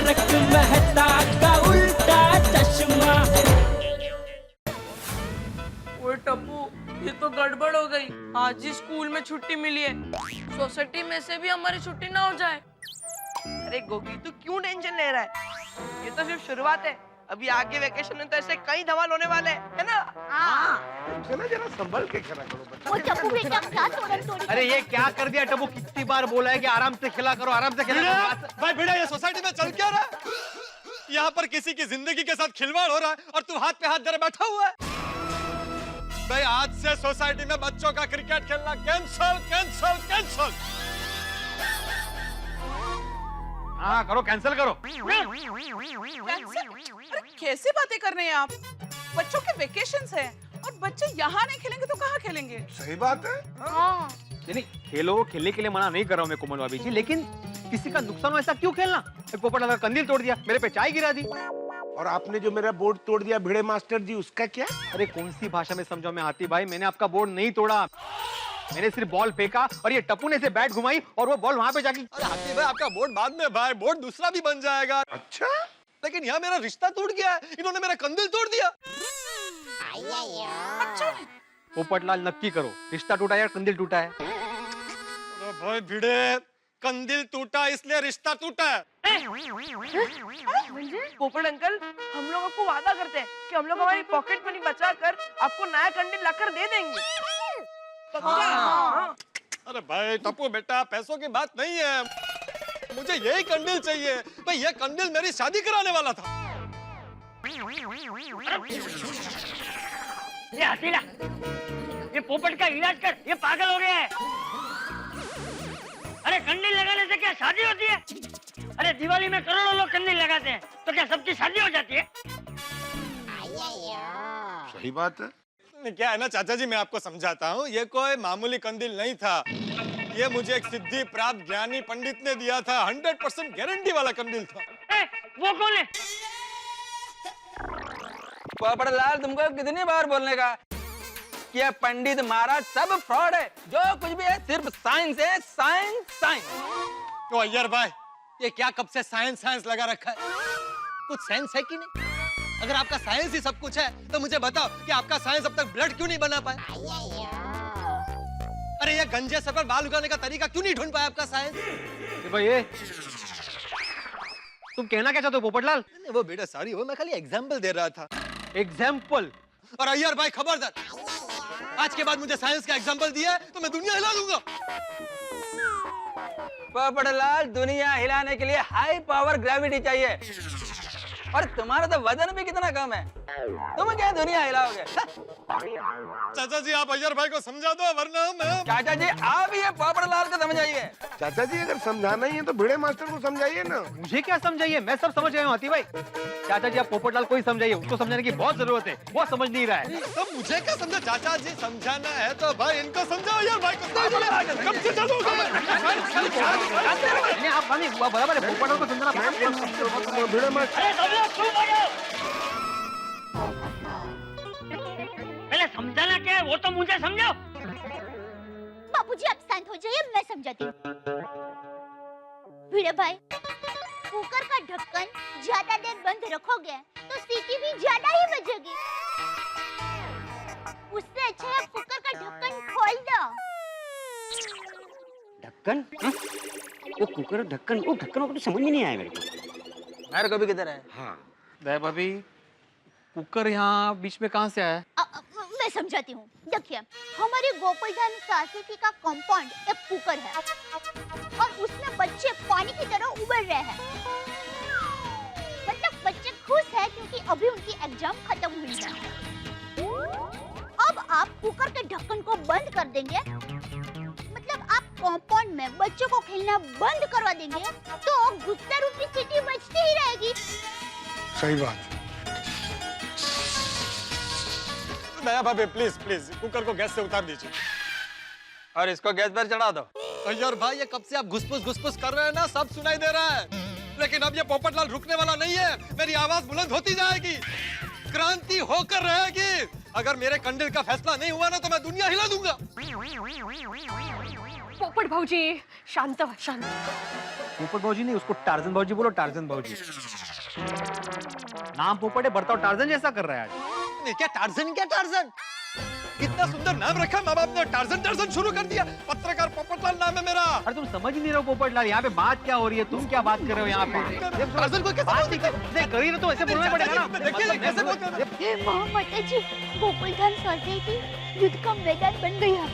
तारक मेहता का उल्टा चश्मा। ओए टप्पू, ये तो गड़बड़ हो गई। आज ही स्कूल में छुट्टी मिली है, सोसाइटी में से भी हमारी छुट्टी ना हो जाए। अरे गोगी, तू क्यों टेंशन ले रहा है? ये तो सिर्फ शुरुआत है। अभी आगे वेकेशन में तो ऐसे कई धमाल होने वाले हैं, है ना? चला जरा संभल के खेला करो बच्चा। वो टप्पू बेटा क्या तोड़ी? अरे ये क्या कर दिया टप्पू? कितनी बार बोला है कि आराम से खेला करो, आराम से खेला करो। भाई भिड़ा, ये सोसाइटी में चल क्या रहा है? यहाँ पर किसी की जिंदगी के साथ खिलवाड़ हो रहा है और तू हाथ पे हाथ धरे बैठा हुआ है। भाई आज से सोसाइटी में बच्चों का क्रिकेट खेलना कैंसल कैंसल कैंसल। हाँ करो, कैंसिल करो। कैसे बातें कर रहे हैं आप? बच्चों के वेकेशंस हैं और बच्चे यहाँ नहीं खेलेंगे तो कहाँ खेलेंगे? सही बात है। हाँ। नहीं खेलो, खेलने के लिए मना नहीं कर रहा हूँ मैं कोमल भाभी जी, लेकिन किसी का नुकसान हो ऐसा क्यों खेलना? एक पोपट का कंदील तोड़ दिया, मेरे पे चाय गिरा दी। और आपने जो मेरा बोर्ड तोड़ दिया भिड़े मास्टर जी, उसका क्या? अरे कौन सी भाषा में समझाऊं मैं हाथी भाई? मैंने आपका बोर्ड नहीं तोड़ा, मैंने सिर्फ बॉल फेंका और ये टप्पू ने से बैट घुमाई और वो बॉल वहां पे जाके। अरे हाथी भाई, आपका बोर्ड बाद में भाई, बोर्ड दूसरा भी बन जाएगा। अच्छा, लेकिन यहाँ मेरा रिश्ता टूट गया है, इन्होंने मेरा कंदील तोड़ दिया। अच्छा, पोपटलाल नक्की करो, रिश्ता टूटा या कंदील टूटा है? अरे भाई भिड़े, कंदील टूटा इसलिए रिश्ता टूटा है। पोपट अंकल, हम लोग आपको वादा करते हैं कि हम लोग हमारी पॉकेट मनी बचा कर आपको नया कंडील लाकर दे देंगे। हाँ। अरे भाई टप्पू बेटा, पैसों की बात नहीं है, मुझे यही कंडील चाहिए। भाई ये कंडील मेरी शादी कराने वाला था। ये हसीला, ये पोपट का इलाज कर, ये पागल हो गया है। अरे कंडील लगाने से क्या शादी होती है? अरे दिवाली में करोड़ों लोग कंडील लगाते हैं, तो क्या सबकी शादी हो जाती है? सही बात है। क्या है ना चाचा जी, मैं आपको समझाता हूँ, ये कोई मामूली कंदील नहीं था। ये मुझे एक सिद्धि प्राप्त ज्ञानी पंडित ने दिया था, 100% गारंटी वाला कंदील था। वो कौन है? पोपट लाल, तुमको कितनी बार बोलने का कि ये पंडित महाराज सब फ्रॉड है, जो कुछ भी है सिर्फ साइंस है, साइंस साइंस। तो अय्यर भाई, ये क्या कब से साइंस साइंस लगा रखा है? कुछ साइंस है कि नहीं? अगर आपका साइंस ही सब कुछ है तो मुझे बताओ कि आपका साइंस अब तक ब्लड क्यों नहीं बना पाया? अरे ये गंजे सर पर बाल उगाने का तरीका क्यों नहीं ढूंढ पाया आपका साइंस? भाई ये तुम कहना क्या चाहते हो पोपटलाल? वो बेटा सॉरी हो, मैं खाली एग्जाम्पल दे रहा था। एग्जाम्पल? और अय्यर भाई खबरदार, आज के बाद मुझे साइंस का एग्जाम्पल दिया है तो मैं दुनिया हिला दूंगा। पोपट लाल, दुनिया हिलाने के लिए हाई पावर ग्रेविटी चाहिए, और तुम्हारा तो वजन भी कितना कम है, तुम क्या दुनिया हिलाओगे? चाचा जी आप अय्यर भाई को समझा दो, वरना मैं। चाचा जी आप ये पोपट लाल को समझाइए। चाचा जी अगर समझाना ही है तो भिड़े मास्टर को समझाइए ना। मुझे क्या समझाइए, मैं सब समझ गया हूँ हाथी भाई। चाचा जी आप पोपटलाल को ही समझाइए, उसको समझाने की बहुत जरूरत है, वो समझ नहीं रहा है। तो मुझे क्या समझा? चाचा जी समझाना है तो भाई इनको समझाओ, यार भाई को कब से चलोगे? नहीं आप बराबर है, पोपटलाल को समझाना। भिड़े मास्टर अरे सब लोग चुप हो जाओ। पहले समझाना क्या है वो तो मुझे समझाओ। बापूजी आप शांत हो जाइए, मैं समझाती हूँ। भिड़े भाई, कुकर का ढक्कन ज्यादा देर बंद रखोगे तो सीटी भी ज्यादा ही बजेगी। उससे अच्छा है कुकर का ढक्कन खोल दो। ढक्कन? वो कुकर ढक्कन, वो ढक्कन को समझ में नहीं आया मेरे को। मेरे को भी किधर है? हाँ भाभी, कुकर यहाँ बीच में कहाँ से आया? मैं समझाती हूँ। देखिए, हमारे गोकुलधाम सोसाइटी का कंपाउंड एक कुकर है और उसमें बच्चे पानी की तरह उबल रहे हैं। मतलब बच्चे खुश हैं क्योंकि अभी उनकी एग्जाम खत्म हुई है। अब आप कुकर के ढक्कन को बंद कर देंगे, मतलब आप कंपाउंड में बच्चों को खेलना बंद करवा देंगे, तो गुस्सा रूपी सीटी बजती ही रहेगी। सही बात। नया भाभी प्लीज प्लीज कुकर को गैस से उतार दीजिए और इसको गैस पर चढ़ा दो। अय्यर भाई ये कब से आप घुसपुस कर रहे हैं ना, सब सुनाई दे रहा है, लेकिन अब ये पोपटलाल रुकने वाला नहीं है। मेरी आवाज बुलंद होती जाएगी, क्रांति होकर रहेगी। अगर मेरे कंडील का फैसला नहीं हुआ ना तो मैं दुनिया हिला दूंगा। पोपट भाऊजी शांत व्हा, शांत. पोपट भाजी नहीं, उसको टार्जन भाजी बोलो, टार्जन भाजी. नाम पोपट है, बर्ताव टार्जन जैसा कर रहा है आज. नहीं क्या टार्जन, क्या टार्जन? कितना सुंदर नाम रखा माँ बाप ने, टार्जन टार्जन शुरू कर दिया. पत्रकार पोपटलाल नाम है मेरा. अरे तुम समझ ही नहीं रहे हो पोपटलाल, यहाँ पे बात क्या हो रही है, तुम क्या बात कर रहे हो यहाँ पे? टार्जन को कैसे बात नहीं कर रही तो ऐसे बोलना पड़ेगा ना. देखिए कैसे बोल रहे हैं. हे माता जी, गोकुलधाम सोसाइटी युद्ध का मैदान बन गया.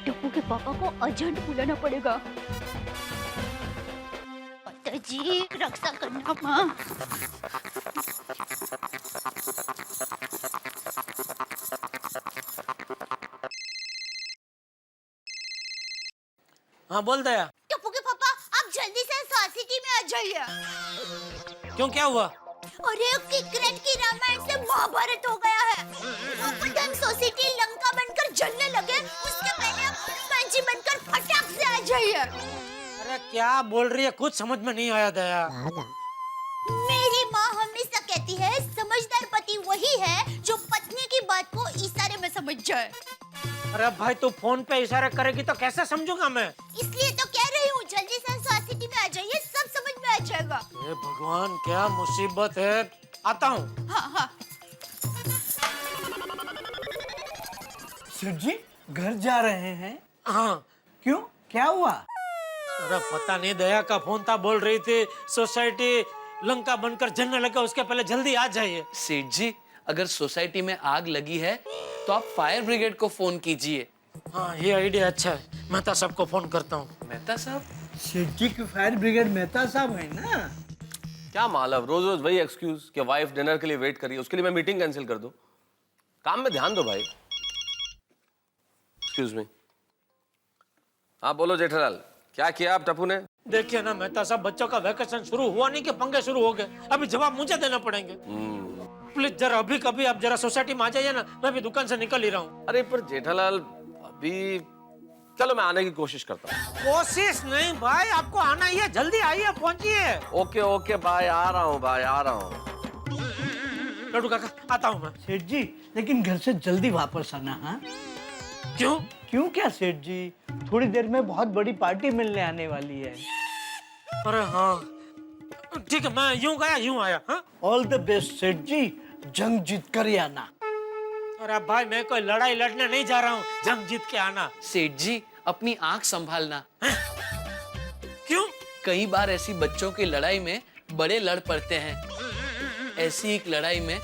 टप्पू के पापा को अर्जेंट बुलाना पड़ेगा. माता जी रक्षा करना माँ. हाँ बोल दया. टप्पू के पापा आप जल्दी से सोसाइटी में आ जाइए. क्यों, क्या हुआ? अरे किकरेट की रामायण से महाभारत हो गया है. गोकुलधाम सोसाइटी लंका बनकर जलने लगे, उसके पहले आप हनुमान जी बनकर फटाक से आ जाइए. अरे क्या बोल रही है, कुछ समझ में नहीं आया दया. मेरी माँ हमेशा कहती है समझदार पति वही है जो पत्नी की बात को इशारे में समझ जाए. अरे भाई तू फोन पे इशारे करेगी तो कैसे समझूंगा मैं? इसलिए तो कह रही हूँ जल्दी से सोसाइटी में आ जाइए, सब समझ में आ जाएगा. हे भगवान क्या मुसीबत है. आता हूँ. हाँ हाँ. सेठ जी घर जा रहे हैं? हाँ. क्यों, क्या हुआ? अरे पता नहीं, दया का फोन था, बोल रही थी सोसाइटी लंका बनकर जलने लगा, उसके पहले जल्दी आ जाइए. सेठ जी, अगर सोसाइटी में आग लगी है तो आप फायर ब्रिगेड को फोन कीजिए. हाँ ये आइडिया अच्छा है, मेहता साहब को फोन करता हूँ. मेहता साहब? सेठ जी की फायर ब्रिगेड मेहता साहब है ना? क्या मालव, रोज रोज वही एक्सक्यूज कि वाइफ डिनर के लिए वेट कर रही है, उसके लिए मैं मीटिंग कैंसिल कर दूं. काम में ध्यान दो भाई. Excuse me. हाँ बोलो जेठालाल, क्या किया आप टप्पू ने? देखिए ना मेहता साहब, बच्चों का वैकेशन शुरू हुआ नहीं कि पंगे शुरू हो गए. अभी जवाब मुझे देना पड़ेंगे. प्लीज जरा अभी कभी आप जरा सोसाइटी में आ जाइए ना, मैं भी दुकान से निकल ही रहा हूँ. अरे पर जेठालाल अभी, चलो मैं आने की कोशिश करता हूँ. कोशिश नहीं भाई, आपको आना ही है, जल्दी आइए, पहुंचिए. ओके ओके बाय, आ रहा हूँ भाई, आ रहा हूँ. लड्डू काका आता हूँ मैं. सेठ जी लेकिन घर से जल्दी वापस आना. हाँ क्यों? क्यों क्या सेठ जी, थोड़ी देर में बहुत बड़ी पार्टी मिलने आने वाली है. अरे हाँ ठीक है, मैं यूं गया यूं आया. हाँ ऑल द बेस्ट सेठ जी, जंग जीत कर ही आना. अरे भाई मैं कोई लड़ाई लड़ने नहीं जा रहा हूँ, जंग जीत के आना. सेठ जी, अपनी आंख संभालना. क्यों? कई बार ऐसी बच्चों की लड़ाई में बड़े लड़ पड़ते हैं. ऐसी एक लड़ाई में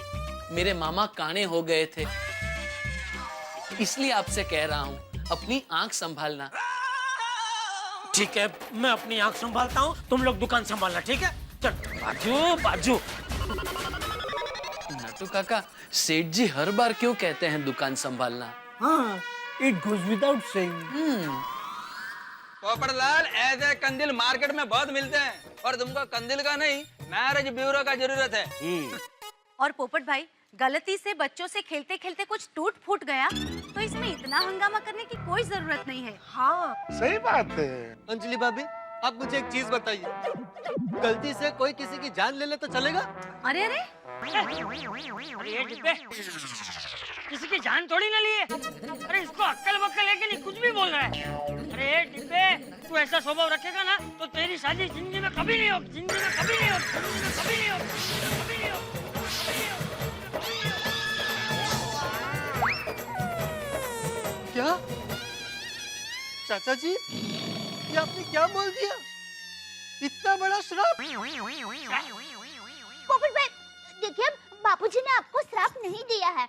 मेरे मामा काने हो गए थे, इसलिए आपसे कह रहा हूँ अपनी आंख संभालना. ठीक है, मैं अपनी आंख संभालता हूँ, तुम लोग दुकान संभालना. ठीक है, चल बाजू बाजू. नटू काका, सेठ जी हर बार क्यों कहते हैं दुकान संभालना? हाँ, it goes without saying. Popatlal, ऐसे कंदिल मार्केट में बहुत मिलते हैं और तुमको कंदिल का नहीं, मैरिज ब्यूरो का जरूरत है. और पोपट भाई, गलती से बच्चों से खेलते खेलते कुछ टूट फूट गया तो इसमें इतना हंगामा करने की कोई जरूरत नहीं है. हाँ सही बात है. अंजलि भाभी, आप मुझे एक चीज बताइए, गलती से कोई किसी की जान ले ले तो चलेगा? अरे अरे अरे ये डिब्बे, किसी की जान थोड़ी ना लिए. अरे इसको अक्कल वक्कल है कि नहीं, कुछ भी बोल रहा है. अरे ये डिब्बे, तू ऐसा स्वभाव रखेगा ना तो तेरी शादी जिंदगी में कभी नहीं होगी, जिंदगी में कभी नहीं होगी, जिंदगी में कभी नहीं होगी, कभी नहीं होगी. क्या चाचा जी, ये आपने क्या बोल दिया? इतना बड़ा श्राप? पोपट भाई देखिए, बापूजी ने आपको श्राप नहीं दिया है.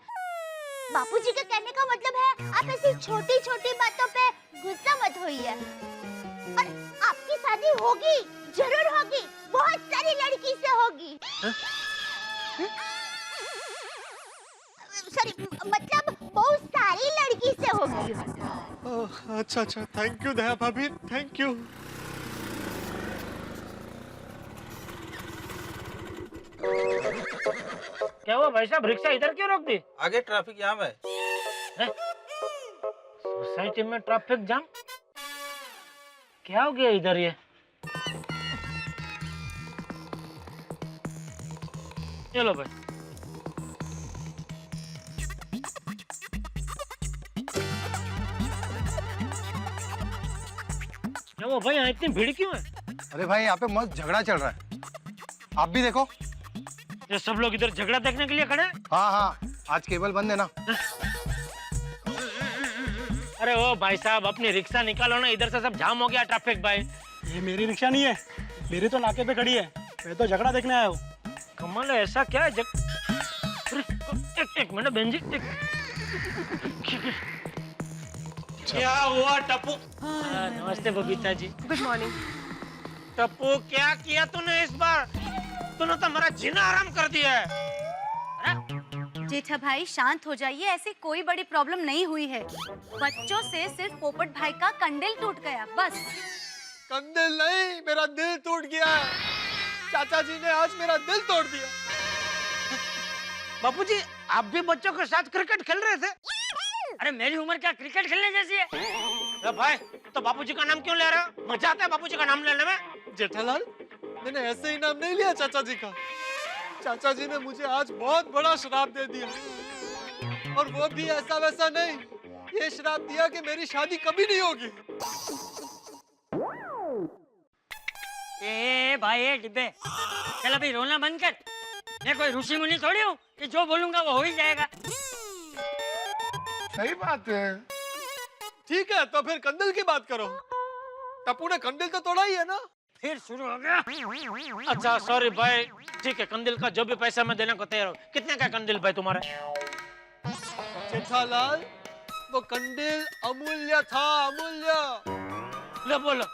बापूजी के कहने का मतलब है आप ऐसी छोटी छोटी बातों पे गुस्सा मत होइए. और आपकी शादी होगी, जरूर होगी, बहुत सारी लड़की से होगी. सॉरी, मतलब बहुत सारी लड़की से होगी. अच्छा अच्छा, थैंक यू दया भाभी, थैंक यू. क्या हुआ भाई साहब, रिक्शा इधर क्यों रोक दी? आगे ट्रैफिक जाम है. सोसाइटी में ट्रैफिक जाम? क्या हो गया इधर ये? चलो भाई. वो भाई यहाँ इतनी भीड़ क्यों है? अरे भाई यहाँ पे मस्त झगड़ा चल रहा है, आप भी देखो। ये सब लोग इधर झगड़ा देखने के लिए खड़े हैं? हाँ हाँ, आज केबल बंद है ना। अरे ओ भाई साहब, अपनी रिक्शा निकालो ना, इधर से सब जाम हो गया ट्रैफिक भाई। ये मेरी रिक्शा नहीं है, मेरी तो नाके पे खड़ी है, मैं तो झगड़ा देखने आया हूँ। कमाल है, ऐसा क्या है अरे, एक मिनट बहन जी, क्या हुआ टप्पू? नमस्ते बबीता जी। Good morning. टप्पू, क्या किया तूने इस बार? तूने तो मेरा जीना आराम कर दिया है। जेठा भाई शांत हो जाइए, ऐसी कोई बड़ी प्रॉब्लम नहीं हुई है। बच्चों से सिर्फ पोपट भाई का कंडल टूट गया, बस। कंदिल नहीं, मेरा दिल टूट गया। चाचा जी ने आज मेरा दिल तोड़ दिया। बापूजी, आप भी बच्चों के साथ क्रिकेट खेल रहे थे? अरे मेरी उम्र क्या क्रिकेट खेलने जैसी है? अरे भाई, तो बापूजी का नाम क्यों ले रहे हो? मजा आता है बापूजी का नाम लेने में। जेठालाल, मैंने ऐसे ही नाम नहीं लिया चाचा जी का। चाचा जी ने मुझे आज बहुत बड़ा श्राप दे दिया, और वो भी ऐसा वैसा नहीं। ये श्राप दिया कि मेरी शादी कभी नहीं होगी। ए भाई ए डिब्बे, चल अभी रोना बंद कर। मैं कोई ऋषि मुनि थोड़ी हूँ कि जो बोलूंगा वो हो ही जाएगा। सही बात है। ठीक है, तो फिर कंदिल की बात करो। टप्पू ने कंदिल तो तोड़ा ही है ना। फिर शुरू हो गया। अच्छा सॉरी भाई, ठीक है, कंदिल का जो भी पैसा मैं देने को तैयार हूँ। कितने का कंदिल भाई तुम्हारे? जेठालाल, वो कंदिल अमूल्य था, अमूल्य। ले बोलो,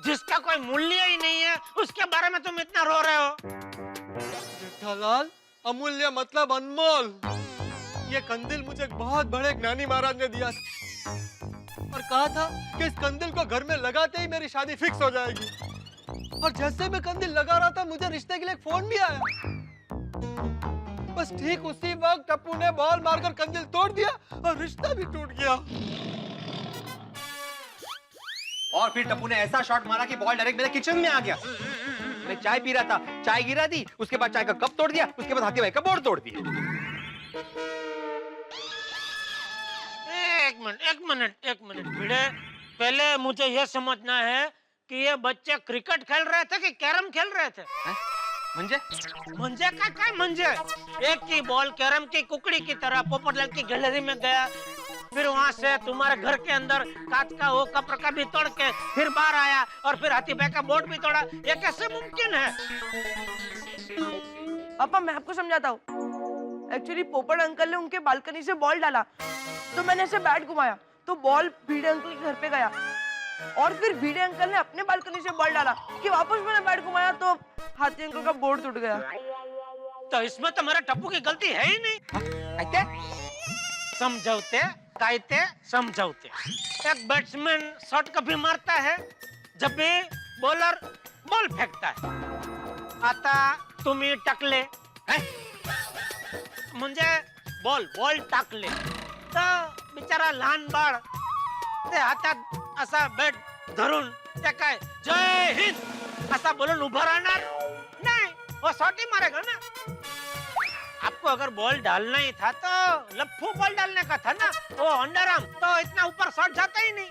जिसका कोई मूल्य ही नहीं है उसके बारे में तुम इतना रो रहे हो? जेठालाल, अमूल्य मतलब अनमोल। ये कंदिल मुझे एक बहुत बड़े ज्ञानी महाराज ने दिया और कहा था कि इस कंदिल को घर में लगाते ही मेरी शादी फिक्स हो जाएगी। और जैसे मैं कंदिल लगा रहा था, मुझे रिश्ते के लिए एक फोन भी आया। बस ठीक उसी वक्त टप्पू ने बॉल मारकर कंदिल तोड़ दिया और रिश्ता भी टूट गया। और फिर टप्पू ने ऐसा शॉट मारा कि बॉल डायरेक्ट मेरे किचन में आ गया। मैं चाय पी रहा था, चाय गिरा दी, उसके बाद चाय का कप तोड़ दिया, उसके बाद हाथी भाई का बोर्ड तोड़ दिया। एक मिनट भिड़े, पहले मुझे यह समझना है कि ये बच्चे क्रिकेट खेल रहे थे कि कैरम खेल रहे थे? मंजे? मंजे का क्या मंजे? एक की बॉल कैरम की कुकड़ी की तरह पोपटलाल की गैलरी में गया, फिर वहाँ से तुम्हारे घर के अंदर कांच का वो कप रखा भी तोड़ के फिर बाहर आया, और फिर हाथी भाई का बोर्ड भी तोड़ा। ये कैसे मुमकिन है? पापा, मैं आपको समझाता हूँ। एक्चुअली पोपट अंकल ने उनके बालकनी से बॉल डाला, तो मैंने ऐसे बैट घुमाया तो बॉल भिड़े अंकल के घर पे गया, और फिर भिड़े अंकल ने अपने बालकनी से बॉल डाला कि वापस मैंने बैट घुमाया तो हाथी अंकल का बोर्ड टूट गया। तो इसमें तो मेरा टप्पू की गलती है ही नहीं। समझौते कायते समझौते। एक बैट्समैन शॉट कभी मारता है जब भी बॉलर बॉल फेंकता है। आता तुम्ही टाकले म्हणजे बॉल टाकले, तर बिचारा लहान बाळ ते हातात असा बॅट धरून ते काय जय हिंद असा बोलून उभा राहणार नाही, वो शॉट ही मारेगा ना। आपको अगर बॉल डालना ही था तो लफ्फू बॉल डालने का था ना, वो अंडरआर्म, तो इतना ऊपर शॉट जाता ही नहीं।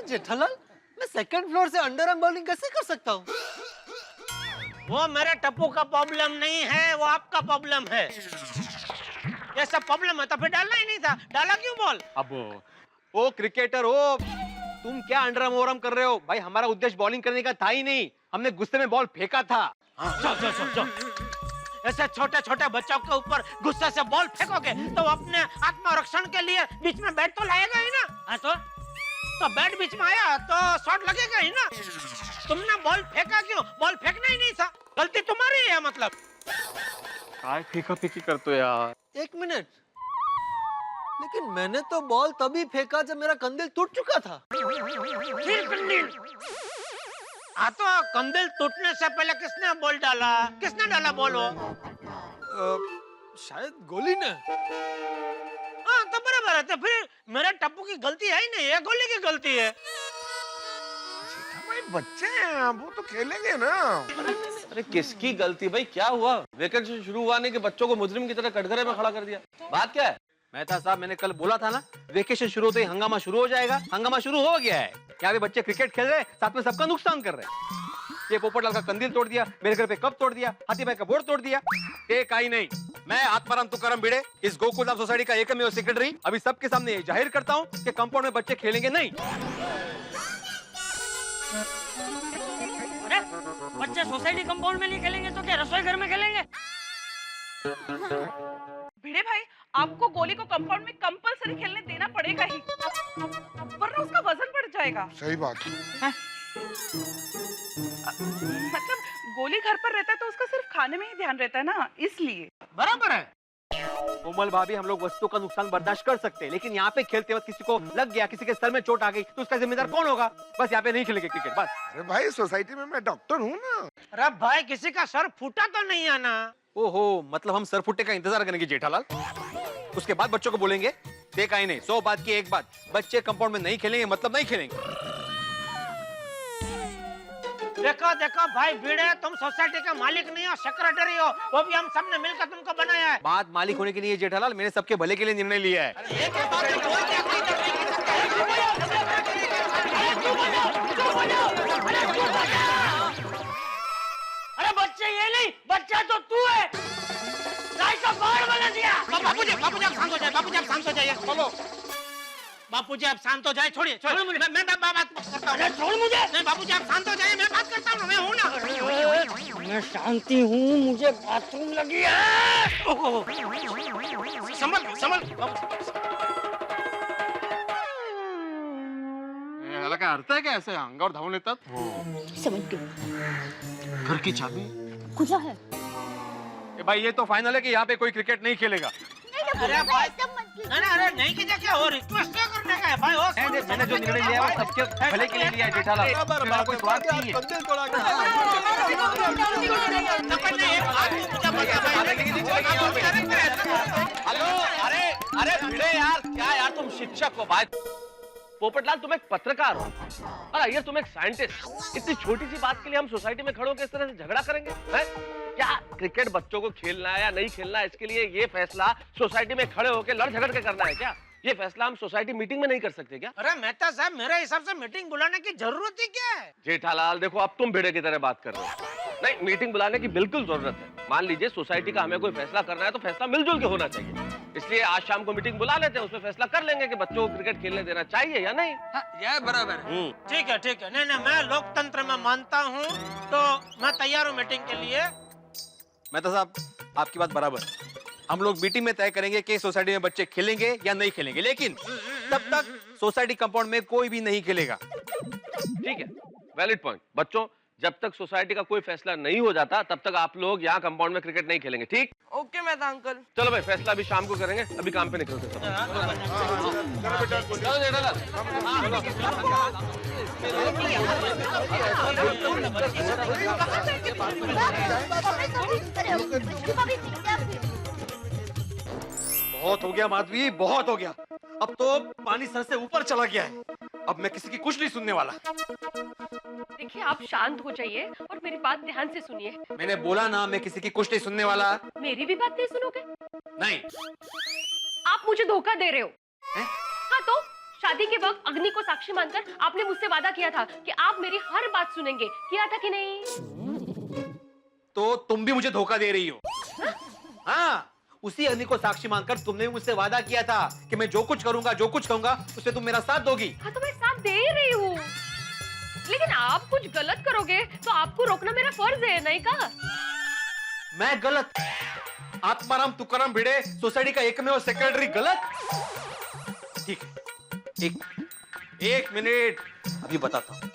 जेठालाल, मैं सेकंड फ्लोर से अंडरआर्म बॉलिंग कैसे कर सकता हूँ? वो मेरे टप्पू का प्रॉब्लम नहीं है, वो आपका प्रॉब्लम है। ये सब प्रॉब्लम है तो फिर डालना ही नहीं था, डाला क्यों बॉल? अब ओ क्रिकेटर हो, तुम क्या अंडरआर्म ओवरआर्म कर रहे हो? भाई हमारा उद्देश्य बॉलिंग करने का था ही नहीं, हमने गुस्से में बॉल फेंका था। जो ऐसे छोटे छोटे बच्चों के ऊपर गुस्से से बॉल फेंकोगे तो अपने आत्मरक्षण के लिए बीच में बैट तो लाएगा ही ना। हाँ तो बैट बीच में आया तो शॉट लगेगा ही ना। तुमने बॉल फेंका क्यों? बॉल फेंकना ही नहीं था, गलती तुम्हारी है। मतलब काय फेंका फेंकी करतो यार। एक मिनट, लेकिन मैंने तो बॉल तभी फेंका जब मेरा कंदिल टूट चुका था। फिर कंदिल? हाँ तो कंदिल टूटने से पहले किसने बॉल डाला? किसने डाला बॉल? वो शायद गोली ने। हाँ तो बराबर है, तो फिर मेरे टप्पू की गलती है ही नहीं, ये गोली की गलती है। भाई बच्चे हैं वो तो खेलेंगे ना। अरे किसकी गलती भाई? क्या हुआ? वेकेशन शुरू हुआ नहीं कि बच्चों को मुजरिम की तरह कटघरे में खड़ा कर दिया? बात क्या है? मेहता साहब, मैंने कल बोला था ना, वेकेशन शुरू होते ही हंगामा शुरू हो जाएगा। हंगामा शुरू हो गया है। यहाँ पे बच्चे क्रिकेट खेल रहे हैं, साथ में सबका नुकसान कर रहे हैं। ये पोपटलाल का कंदील तोड़ दिया, मेरे घर पे कप तोड़ दिया, हाथी भाई का बोर्ड तोड़ दिया। एक आई नहीं, मैं आत्माराम तुकाराम भिड़े, इस गोकुलधाम सोसाइटी का एकमेव सेक्रेटरी, अभी सबके सामने ये जाहिर करता हूँ कि कंपाउंड में बच्चे खेलेंगे नहीं। अरे बच्चे सोसाइटी कंपाउंड में नहीं खेलेंगे तो क्या रसोई घर में खेलेंगे? भिड़े भाई, आपको गोली को कंपाउंड में कंपलसरी खेलने देना पड़ेगा ही, वरना उसका वजन बढ़ जाएगा। सही बात है। मतलब गोली घर पर रहता है तो उसका सिर्फ खाने में ही ध्यान रहता है ना, इसलिए। बराबर है। कोमल भाभी, हम लोग वस्तु का नुकसान बर्दाश्त कर सकते हैं, लेकिन यहाँ पे खेलते वक्त किसी को लग गया, किसी के सर में चोट आ गई, तो उसका जिम्मेदार कौन होगा? बस यहाँ पे नहीं खेलेंगे क्रिकेट, बस। अरे भाई, सोसाइटी में मैं डॉक्टर हूँ ना। अरे भाई, किसी का सर फूटा तो नहीं है ना? ओहो, मतलब हम सर फुट्टे का इंतजार करेंगे जेठालाल? उसके बाद बच्चों को बोलेंगे देखा ही नहीं, 100 बात की एक बात, बच्चे कंपाउंड में नहीं खेलेंगे मतलब नहीं खेलेंगे। देखो देखो भाई भिड़े, तुम सोसाइटी का मालिक नहीं हो, सेक्रेटरी हो, वो भी हम सबने मिलकर तुमको बनाया है। बात मालिक होने के लिए जेठालाल, मैंने सबके भले के लिए निर्णय लिया है। अरे बच्चे ये नहीं, बच्चा तो तू है। गाय का बाढ़ बना दिया। बापूजी आप शांत हो जाइए, बापूजी आप शांत हो जाइए। बोलो बापूजी, आप शांत हो जाए। छोड़िए छोड़िए, मैं बात करता हूँ। छोड़ मुझे। नहीं बापूजी, आप शांत हो जाइए, मैं बात करता हूँ, मैं हूँ ना। मैं शांति हूँ, मुझे बाथरूम लगी है। संभल ह्याला काय अर्थ आहे का ऐसे अंगावर धावून येतात? समझ गई। घर की चाबी खुला है। भाई ये तो फाइनल है कि यहाँ पे कोई क्रिकेट नहीं खेलेगा। अरे भाई, अरे नहीं कीजिए, क्या हो, रिक्वेस्ट क्या करने का है भाई? मैंने जो निर्णय लिया है वो सबके भले के लिए लिया है जेठालाल, मेरा कोई स्वार्थ नहीं है। हेलो, अरे भिड़े यार, क्या यार, तुम शिक्षक हो भाई। पोपटलाल, तुम एक पत्रकार हो, और अय्यर तुम एक साइंटिस्ट। इतनी छोटी सी बात के लिए हम सोसाइटी में खड़े होकर इस तरह से झगड़ा करेंगे? हैं? क्या क्रिकेट बच्चों को खेलना है या नहीं खेलना है, इसके लिए ये फैसला सोसाइटी में खड़े होकर लड़ झगड़ के करना है क्या? ये फैसला हम सोसाइटी मीटिंग में नहीं कर सकते क्या? अरे मेहता साहब, मेरे हिसाब से मीटिंग बुलाने की जरूरत ही क्या है? जेठालाल देखो, अब तुम भिड़े की तरह बात कर रहे हो। नहीं, मीटिंग बुलाने की बिल्कुल जरूरत है। मान लीजिए सोसाइटी का हमें कोई फैसला करना है तो फैसला मिलजुल के होना चाहिए। इसलिए आज शाम को मीटिंग बुला लेते हैं, उसमें फैसला कर लेंगे कि बच्चों को क्रिकेट खेलने देना चाहिए या नहीं। यह बराबर है। ठीक है। नहीं, मैं लोकतंत्र में मानता हूँ, तो मैं तैयार हूँ मीटिंग के लिए। मेहता साहब, आपकी बात बराबर है। हम लोग मीटिंग में तय करेंगे कि सोसाइटी में बच्चे खेलेंगे या नहीं खेलेंगे, लेकिन तब तक सोसाइटी कंपाउंड में कोई भी नहीं खेलेगा। ठीक है, वैलिड पॉइंट। बच्चों, जब तक सोसाइटी का कोई फैसला नहीं हो जाता तब तक आप लोग यहाँ कंपाउंड में क्रिकेट नहीं खेलेंगे, ठीक? Okay Mehta uncle. चलो भाई, फैसला अभी शाम को करेंगे, अभी काम पे निकलते हैं। चलो जेठालाल। बहुत हो गया माधवी, बहुत हो गया। अब तो पानी सर से ऊपर चला गया है। अब मैं किसी की कुछ नहीं सुनने वाला। देखिए, आप शांत हो जाइए और मेरी बात ध्यान से सुनिए। मैंने बोला ना, मैं किसी की कुछ नहीं सुनने वाला। मेरी भी बात नहीं सुनोगे? नहीं। आप मुझे धोखा दे रहे हो। हाँ, तो शादी के वक्त अग्नि को साक्षी मानकर आपने मुझसे वादा किया था कि आप मेरी हर बात सुनेंगे, किया था कि नहीं? तो तुम भी मुझे धोखा दे रही हो? हाँ, उसी अग्नि को साक्षी मानकर तुमने मुझसे वादा किया था कि मैं जो कुछ करूंगा, जो कुछ कहूंगा, उससे तुम मेरा साथ दोगी। हाँ, तो मैं साथ दे ही रही हूँ, लेकिन आप कुछ गलत करोगे तो आपको रोकना मेरा फर्ज है, नहीं कहा? मैं गलत? आत्माराम तुकाराम भिड़े, सोसाइटी का एकमेव सेक्रेटरी, गलत? ठीक है, एक मिनट, अभी बताता हूं।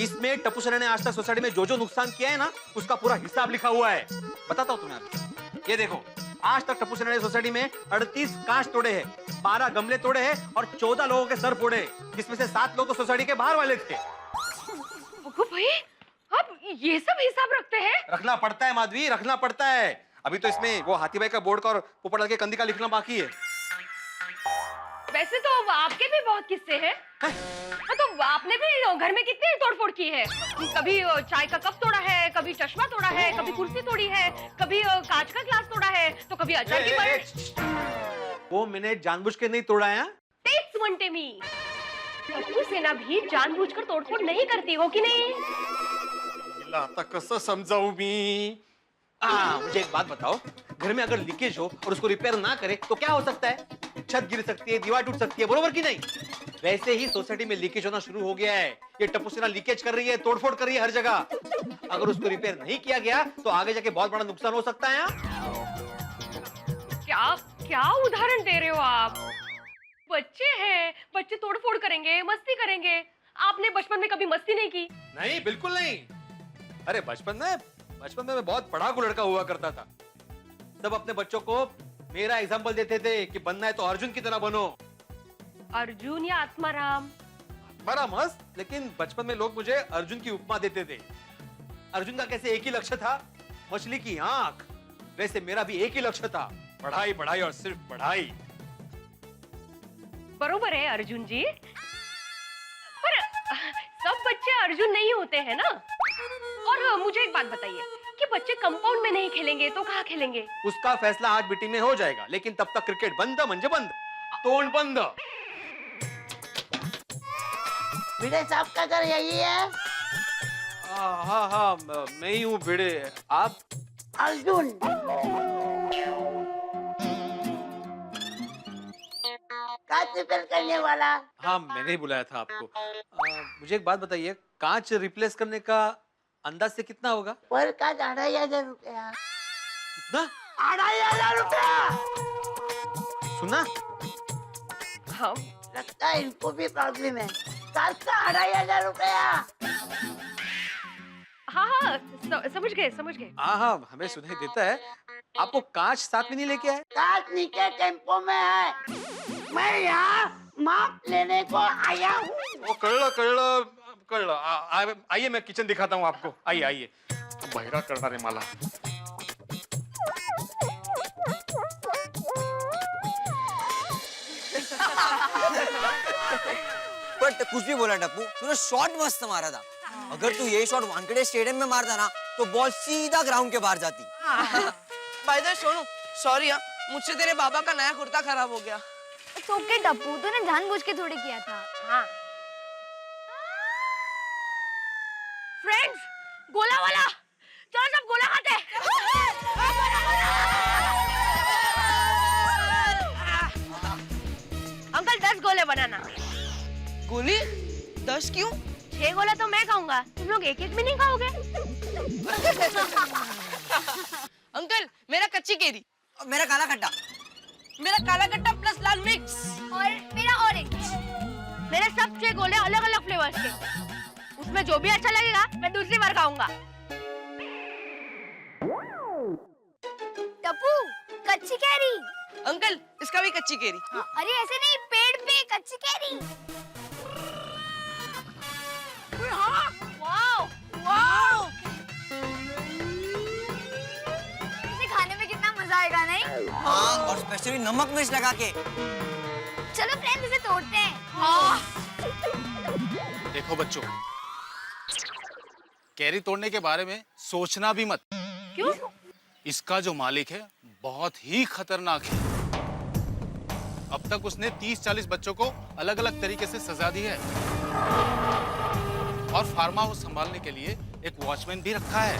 इसमें टप्पू सेना ने आज तक सोसाइटी में जो जो नुकसान किया है ना, उसका पूरा हिसाब लिखा हुआ है। बताता हूं तुम्हें अभी। ये देखो, आज तक टप्पू सेना ने सोसाइटी में 38 कांच तोड़े हैं, 12 गमले तोड़े हैं और 14 लोगों के सर फोड़े, जिसमें से 7 लोग तो सोसाइटी के बाहर वाले थे। भाई, आप ये सब हिसाब रखते हैं? रखना पड़ता है माधवी, रखना पड़ता है। अभी तो इसमें वो हाथी भाई का बोर्ड का और पोपटलाल के कंदी का लिखना बाकी है। वैसे तो आपके भी बहुत किस्से हैं। हाँ, तो आपने भी घर में कितनी तोड़फोड़ की है। कभी चाय का कप तोड़ा है, कभी चश्मा तोड़ा है, कभी कुर्सी तोड़ी है, कभी कांच का ग्लास तोड़ा है, तो कभी अचार की पल्ली। वो मैंने जानबूझ के नहीं तोड़ा है। Takes one Temi. टप्पू सेना भी जानबूझकर तोड़फोड़ नहीं करती हो कि नहीं? हिला आता कसं समजावू मी? मुझे एक बात बताओ, घर में अगर लीकेज हो और उसको रिपेयर ना करे तो क्या हो सकता है? छत गिर सकती है, दीवार टूट सकती है, बरोबर कि नहीं? वैसे ही सोसाइटी में लीकेज होना शुरू हो गया है। ये टप्पू सेना लीकेज कर रही है, तोड़फोड़ कर रही है हर जगह। अगर उसको रिपेयर नहीं किया गया तो आगे जाके बहुत बड़ा नुकसान हो सकता है। क्या क्या उदाहरण दे रहे हो आप? बच्चे हैं, बच्चे तोड़फोड़ करेंगे, मस्ती करेंगे। आपने बचपन में कभी मस्ती नहीं की? नहीं, बिल्कुल नहीं। अरे बचपन में मैं बहुत पढ़ाकू लड़का हुआ करता था। सब अपने बच्चों को मेरा एग्जाम्पल देते थे कि बनना है तो अर्जुन की तरह बनो। अर्जुन या आत्माराम? बड़ा मस्त, लेकिन बचपन में लोग मुझे अर्जुन की उपमा देते थे। अर्जुन का कैसे एक ही लक्ष्य था, मछली की आंख, वैसे मेरा भी एक ही लक्ष्य था, पढ़ाई पढ़ाई और सिर्फ पढ़ाई। बरोबर है अर्जुन जी, पर सब बच्चे अर्जुन नहीं होते हैं ना। और मुझे एक बात बताइए कि बच्चे कंपाउंड में नहीं खेलेंगे तो कहाँ खेलेंगे? उसका फैसला आज मीटिंग में हो जाएगा, लेकिन तब तक क्रिकेट बंद म्हणजे बंद, तोंड बंद। भिड़े साहब का घर यही है? हाँ, मैं ही हूँ भिड़े। आप? अर्जुन। कांच रिपेयर करने वाला। हाँ, मैंने ही बुलाया था आपको। मुझे एक बात बताइए, कांच रिप्लेस करने का अंदाज से कितना होगा? पर कांच 2500 रुपया। कितना? 2500 रुपया। सुना? हाँ, लगता है इनको भी प्रॉब्लम है। कांच का 2500 रुपया। हाँ, समझ गए। हाँ, हमें सुनाई देता है। आपको कांच साथ में नहीं लेके आए? कांच नीचे टेम्पो में है। मैं यहाँ माप लेने को आया हूँ। ओ कळलं। आइए मैं किचन दिखाता हूँ आपको। आइए। बहिरा करना रे माला। बट कुछ भी बोला टप्पू, तूने शॉट मस्त मारा था। अगर तू ये शॉट वानखेड़े स्टेडियम में मारता ना तो बॉल सीधा ग्राउंड के बाहर जाती। By the way Sonu, sorry यार, मुझसे तेरे बाबा का नया कुर्ता खराब हो गया। तो ओके टप्पू, तूने जानबूझ के थोड़ी किया था। हाँ। फ्रेंड्स, गोला वाला, चलो सब गोला खाते हैं। अंकल 10 गोले बनाना। गोली 10 क्यों? 6 गोला तो मैं खाऊंगा, तुम लोग एक में नहीं खाओगे? अंकल, मेरा कच्ची केरी। मेरा काला खट्टा। मेरा काला खट्टा प्लस लाल मिक्स। और मेरा ऑरेंज। मेरे सब 6 गोले अलग अलग फ्लेवर्स के। उसमें जो भी अच्छा लगेगा मैं दूसरी बार खाऊंगा। टप्पू, कच्ची कैरी। अंकल, इसका भी कच्ची केरी। अरे ऐसे नहीं, पेड़ पे कच्ची कैरी। वाओ! इसे खाने में कितना मजा आएगा, नहीं? हाँ, और स्पेशली नमक मिर्च लगा के। चलो फ्रेंड्स, इसे तोड़ते हैं। देखो बच्चों, कैरी तोड़ने के बारे में सोचना भी मत। क्यों? इसका जो मालिक है बहुत ही खतरनाक है। अब तक उसने 30-40 बच्चों को अलग अलग तरीके से सजा दी है और फार्म हाउस संभालने के लिए एक वॉचमैन भी रखा है।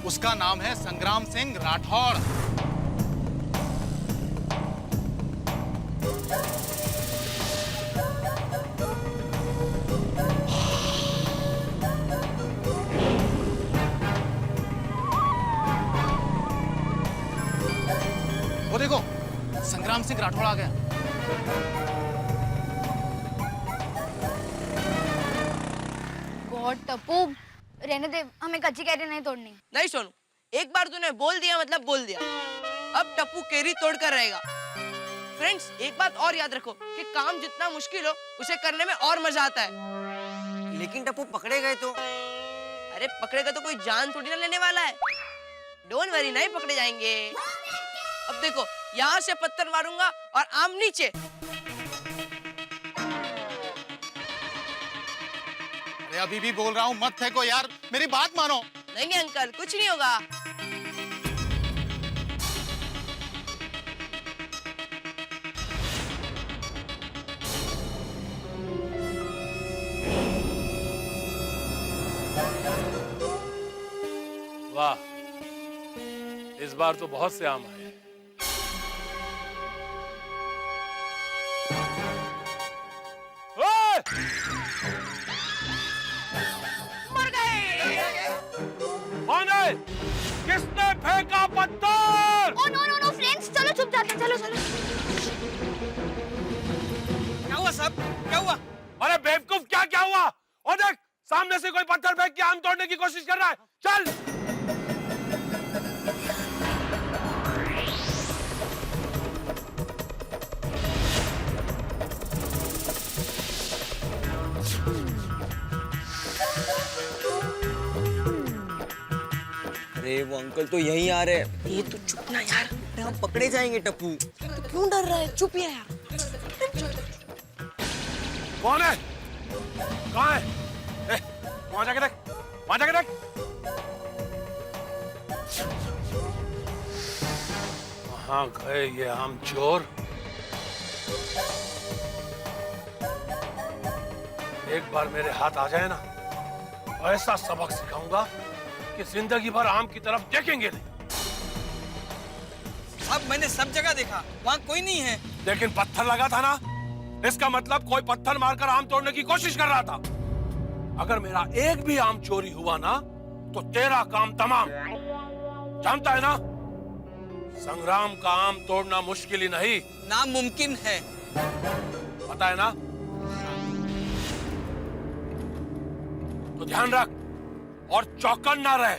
उसका नाम है संग्राम सिंह राठौड़। वो देखो, संग्राम सिंह राठौड़ आ गया। गॉड टप्पू, रहने दे, हमें कच्ची कैरी नहीं तोड़नी। नहीं सोनू, एक बार तूने बोल दिया मतलब बोल दिया। अब टप्पू केरी तोड़ कर रहेगा। फ्रेंड्स, एक बात और याद रखो कि काम जितना मुश्किल हो उसे करने में और मजा आता है। लेकिन टप्पू पकड़े गए तो? अरे पकड़ेगा तो कोई जान थोड़ी ना लेने वाला है। डोंट वरी, नहीं पकड़े जाएंगे। अब देखो, यहाँ से पत्थर मारूंगा और आम नीचे। अरे अभी भी बोल रहा हूँ मत फेंको यार, मेरी बात मानो। नहीं नहीं अंकल, कुछ नहीं होगा। वाह, इस बार तो बहुत से आम आए। ओए! मर गए। कौन है? किसने फेंका पत्थर? Oh no no no friends, चलो चुप जाते हैं, चलो चलो। क्या हुआ सब? क्या हुआ? अरे बेवकूफ, क्या क्या हुआ? और देख, सामने से कोई पत्थर फेंक के आम तोड़ने की कोशिश कर रहा है। चल। अरे वो अंकल तो यहीं आ रहे हैं। ये तो चुप ना यार। अरे हम पकड़े जाएंगे टप्पू। तो क्यों डर रहा है? चुप ही है यार। कौन है? कहाँ है? वहां जाके देख, वहां जाके देख। कहाँ गए ये आम चोर? एक बार मेरे हाथ आ जाए ना, ऐसा सबक सिखाऊंगा कि जिंदगी भर आम की तरफ देखेंगे नहीं। अब मैंने सब जगह देखा, वहाँ कोई नहीं है। लेकिन पत्थर लगा था ना, इसका मतलब कोई पत्थर मारकर आम तोड़ने की कोशिश कर रहा था। अगर मेरा एक भी आम चोरी हुआ ना, तो तेरा काम तमाम। जानता है ना, संग्राम का आम तोड़ना मुश्किल ही नहीं, नामुमकिन है। पता है ना? तो ध्यान रख और चौकन ना रहे।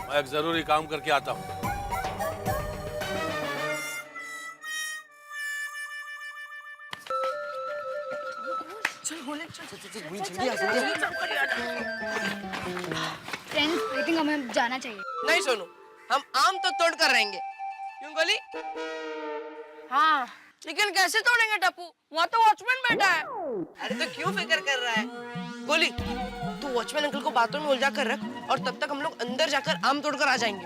मैं एक जरूरी काम करके आता हूं। फ्रेंड्स, आई थिंक हमें जाना चाहिए। नहीं सोनू, हम आम तो तोड़ कर रहेंगे। क्यों गोली? हाँ, लेकिन कैसे तोड़ेंगे टप्पू? वहाँ तो वॉचमैन बैठा है। अरे तो क्यों फिक्र कर रहा है? गोली, तू वॉचमैन अंकल को बातों में उलझा कर रख और तब तक हम लोग अंदर जाकर आम तोड़कर आ जाएंगे।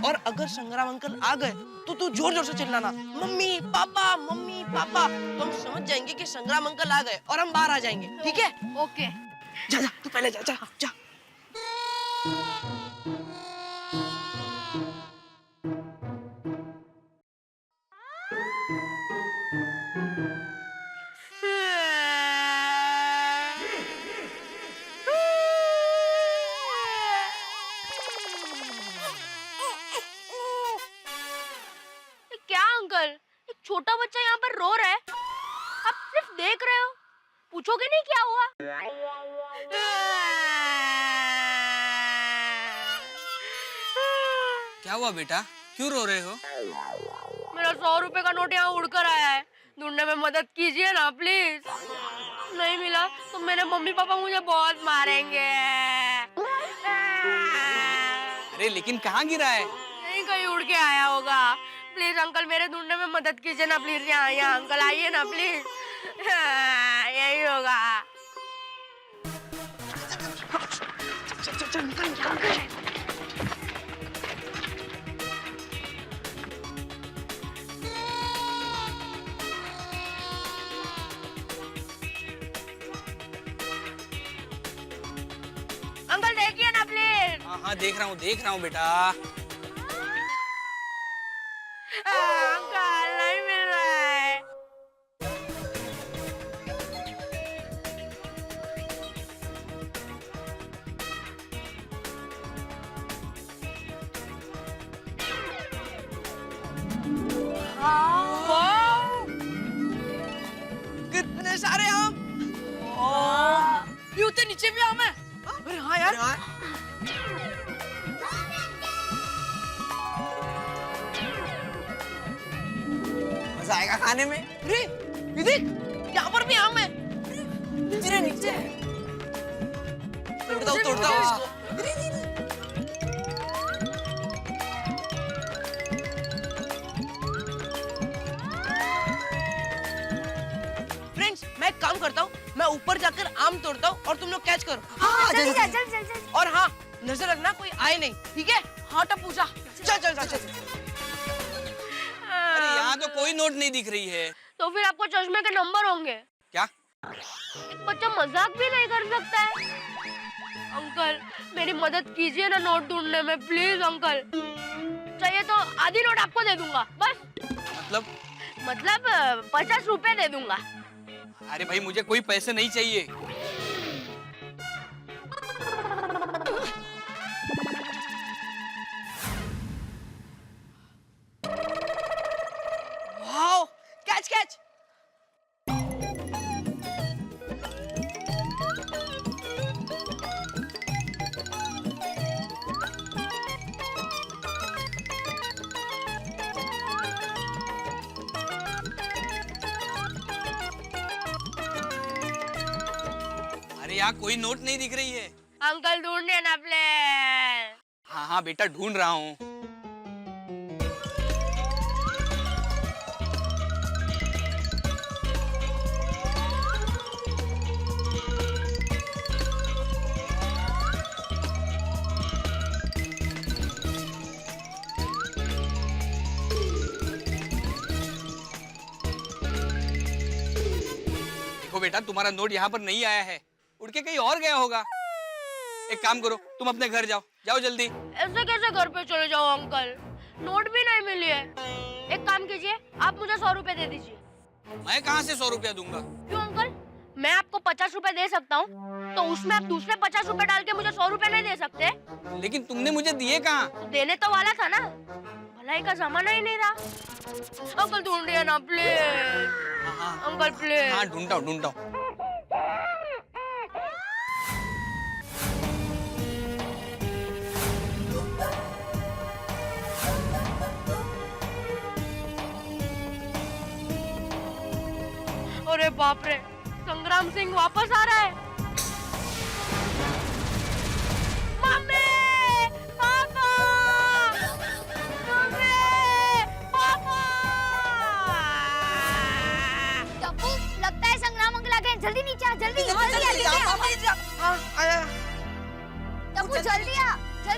और अगर संग्राम अंकल आ गए तो तू जोर जोर से चिल्लाना, मम्मी पापा, मम्मी पापा। तो हम समझ जाएंगे कि संग्राम अंकल आ गए और हम बाहर आ जाएंगे। ठीक है? ओके। जा जा, तू पहले जा जा जा। क्या अंकल, एक छोटा बच्चा यहाँ पर रो रहा है, आप सिर्फ देख रहे हो, पूछोगे नहीं क्या हुआ? क्या हुआ बेटा? क्यों रो रहे हो? मेरा 100 रुपए का नोट यहाँ उड़कर आया है, ढूंढने में मदद कीजिए ना प्लीज। नहीं मिला तो मेरे मम्मी पापा मुझे बहुत मारेंगे। अरे लेकिन कहाँ गिरा है? नहीं, कहीं उड़ के आया होगा। प्लीज अंकल, मेरे ढूंढने में मदद कीजिए ना प्लीज। यहाँ अंकल आइए ना प्लीज। यही होगा। अंकल देखिए ना प्लीज। हाँ हाँ देख रहा हूँ बेटा। अंकल नहीं मिल रहा है। कितने सारे आम। ये उतने नीचे भी आम है। अरे हाँ यार। मजा आएगा खाने में। अरे ये देख, यहाँ पर भी आम है। नीचे नीचे। तोड़ता हूँ इसको। मैं ऊपर जाकर आम तोड़ता हूँ और तुम लोग कैच करो। जल्दी जा, जल्दी। और हाँ, नजर रखना कोई आए नहीं, ठीक है? हाँ टप्पू जा। चल। अरे यहाँ तो कोई नोट नहीं दिख रही है। तो फिर आपको चश्मे के नंबर होंगे। क्या? एक बच्चा मजाक भी नहीं कर सकता है। अंकल मेरी मदद कीजिए ना नोट ढूंढने में, प्लीज अंकल। चाहिए तो आधी नोट आपको दे दूंगा बस। मतलब 50 रुपए दे दूंगा। अरे भाई मुझे कोई पैसे नहीं चाहिए। Wow, catch. अरे यहाँ कोई नोट नहीं दिख रही है। अंकल ढूंढने ना प्लीज। हाँ बेटा ढूंढ रहा हूँ। देखो बेटा तुम्हारा नोट यहाँ पर नहीं आया है, उड़ के कहीं और गया होगा। एक काम करो, तुम अपने घर जाओ जल्दी। ऐसे कैसे घर पे चले जाओ अंकल, नोट भी नहीं मिली है। एक काम कीजिए, आप मुझे 100 रुपए दे दीजिए। मैं कहाँ से 100 रुपया दूंगा? क्यों अंकल, मैं आपको 50 रुपए दे सकता हूँ, तो उसमें आप दूसरे 50 रुपए डाल के मुझे 100 रुपए नहीं दे सकते? लेकिन तुमने मुझे दिए कहाँ? तो देने तो वाला था ना, भलाई का जमाना ही नहीं रहा। अंकल ढूंढिए ना प्लीज। Uncle please. हाँ ढूंढता हूँ। अरे बाप रे, संग्राम सिंह वापस आ रहा है। मम्मी, पापा, मम्मी, पापा। टप्पू, लगता है संग्राम अंकल आ गए। जल्दी नीचे आ, जल्दी आ। हाँ, आया। टप्पू जल्दी आ। चल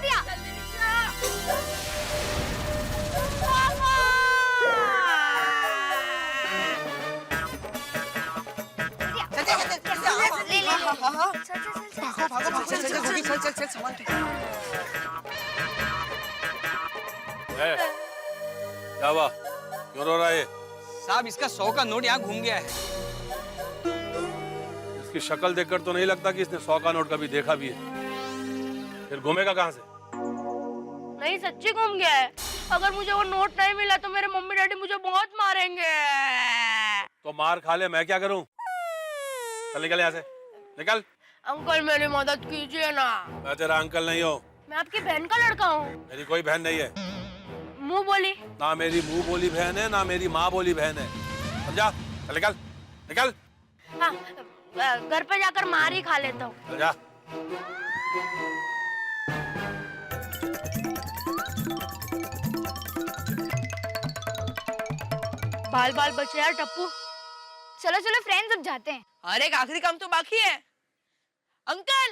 सामान क्या हुआ, क्यों रो रहा है? साहब इसका 100 का नोट यहाँ घूम गया है। इसकी शक्ल देखकर तो नहीं लगता कि इसने 100 का नोट कभी देखा भी है। फिर घूमेगा कहाँ से? नहीं सच्ची घूम गया है। अगर मुझे वो नोट नहीं मिला तो मेरे मम्मी डैडी मुझे बहुत मारेंगे। तो मार खा ले, मैं क्या करूं? चल निकल यहाँ से, निकल। अंकल मेरी मदद कीजिए ना। मैं तेरा अंकल नहीं हूँ। मैं आपकी बहन का लड़का हूँ। मेरी कोई बहन नहीं है। मुंह बोली। ना मेरी मुंह बोली बहन है, ना मेरी माँ बोली बहन है, समझा? चल निकल, निकल। हाँ, घर पे जाकर मार ही खा लेता हूँ। चल जा। बाल बाल बचे यार टप्पू। चलो चलो फ्रेंड्स, अब जाते हैं। अरे एक आखिरी काम तो बाकी है। अंकल,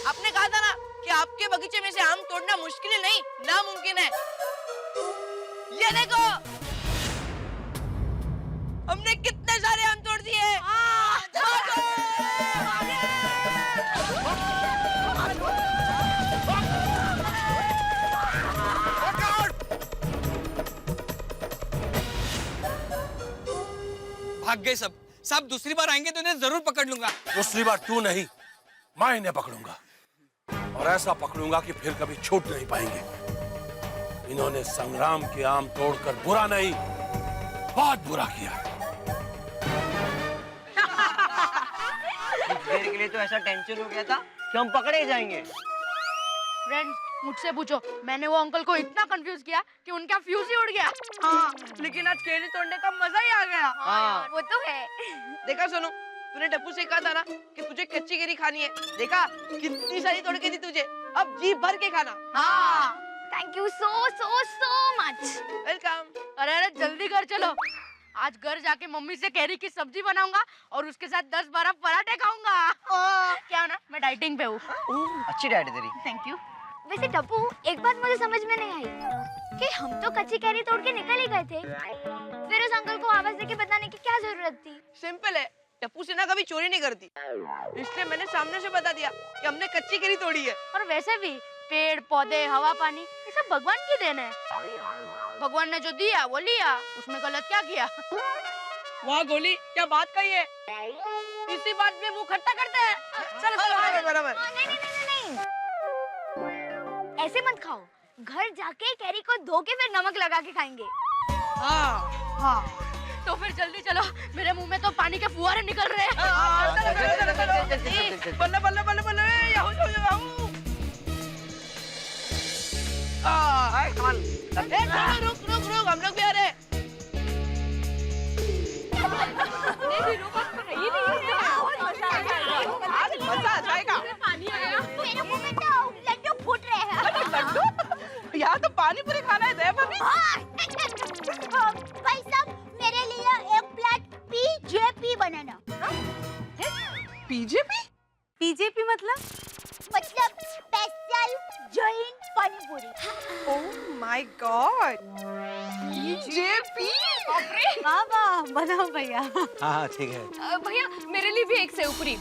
आपने कहा था ना कि आपके बगीचे में से आम तोड़ना मुश्किल नहीं, नामुमकिन है। ये देखो, हमने कितने सारे आम तोड़ दिए। भाग गए सब दूसरी बार आएंगे तो इन्हें जरूर पकड़ लूंगा। दूसरी बार तू नहीं, मैं इन्हें पकड़ूंगा, और ऐसा पकड़ूंगा कि फिर कभी छूट नहीं पाएंगे। इन्होंने संग्राम के आम तोड़कर बुरा नहीं, बहुत बुरा किया। देर के लिए तो ऐसा टेंशन हो गया था कि हम पकड़े जाएंगे। फ्रेंड्स, मुझसे पूछो, मैंने वो अंकल को इतना कंफ्यूज किया कि उनका फ्यूज ही उड़ गया। हाँ, लेकिन आज केले तोड़ने का मजा ही आ गया। हाँ, वो तो है। देखा सोनू, तूने टप्पू से कहा था ना कि तुझे कच्ची केरी खानी है। देखा कितनी सारी तोड़ के दी तुझे, अब जी भर के खाना। हाँ, thank you so so so much. Welcome. अरे अरे जल्दी कर चलो। आज घर जाके मम्मी से कैरी की सब्जी बनाऊंगा और उसके साथ 10-12 पराठे खाऊंगा। क्या ना, मैं डाइटिंग पे हूँ। अच्छी डाइट तेरी। Thank you. वैसे टप्पू, एक बात मुझे समझ में नहीं आई कि हम तो कच्ची कैरी तोड़ के निकल ही गए थे, फिर उस अंकल को आवाज देके बताने की क्या जरूरत थी? सिंपल है, टप्पू सिन्हा कभी चोरी नहीं करती, इसलिए मैंने सामने से बता दिया कि हमने कच्ची कैरी तोड़ी है। और वैसे भी पेड़ पौधे हवा पानी ये सब भगवान की देन है। भगवान ने जो दिया वो लिया, उसमें गलत क्या किया? वाह गोली, क्या बात कही है। इसी बात पे मुंह खट्टा करते हैं। चलो चलो बराबर। नहीं नहीं नहीं नहीं, ऐसे मत खाओ, घर जाके कैरी को धो के फिर नमक लगा के खाएंगे। हाँ हाँ, तो फिर जल्दी चलो, मेरे मुंह में तो पानी के फुहारे निकल रहे हैं। बल्ले बल्ले बल्ले बल्ले, याहू याहू याहू। रुक रुक रुक, हम लोग भी आ रहे हैं। आज मजा आ जाएगा। मेरे मुंह में तो लड्डू फूट रहे हैं। लड्डू? यहाँ तो पानी पूरी खाना है दे भाभी। भाई साहब, मेरे लिए एक प्लेट PJP बनाना। पीजेपी? पीजेपी मतलब special Jain pani puri. Oh my god, पीजेपी? वाह वाह, बनाओ भैया। हाँ ठीक है। भैया मेरे लिए भी एक सेव पूरी,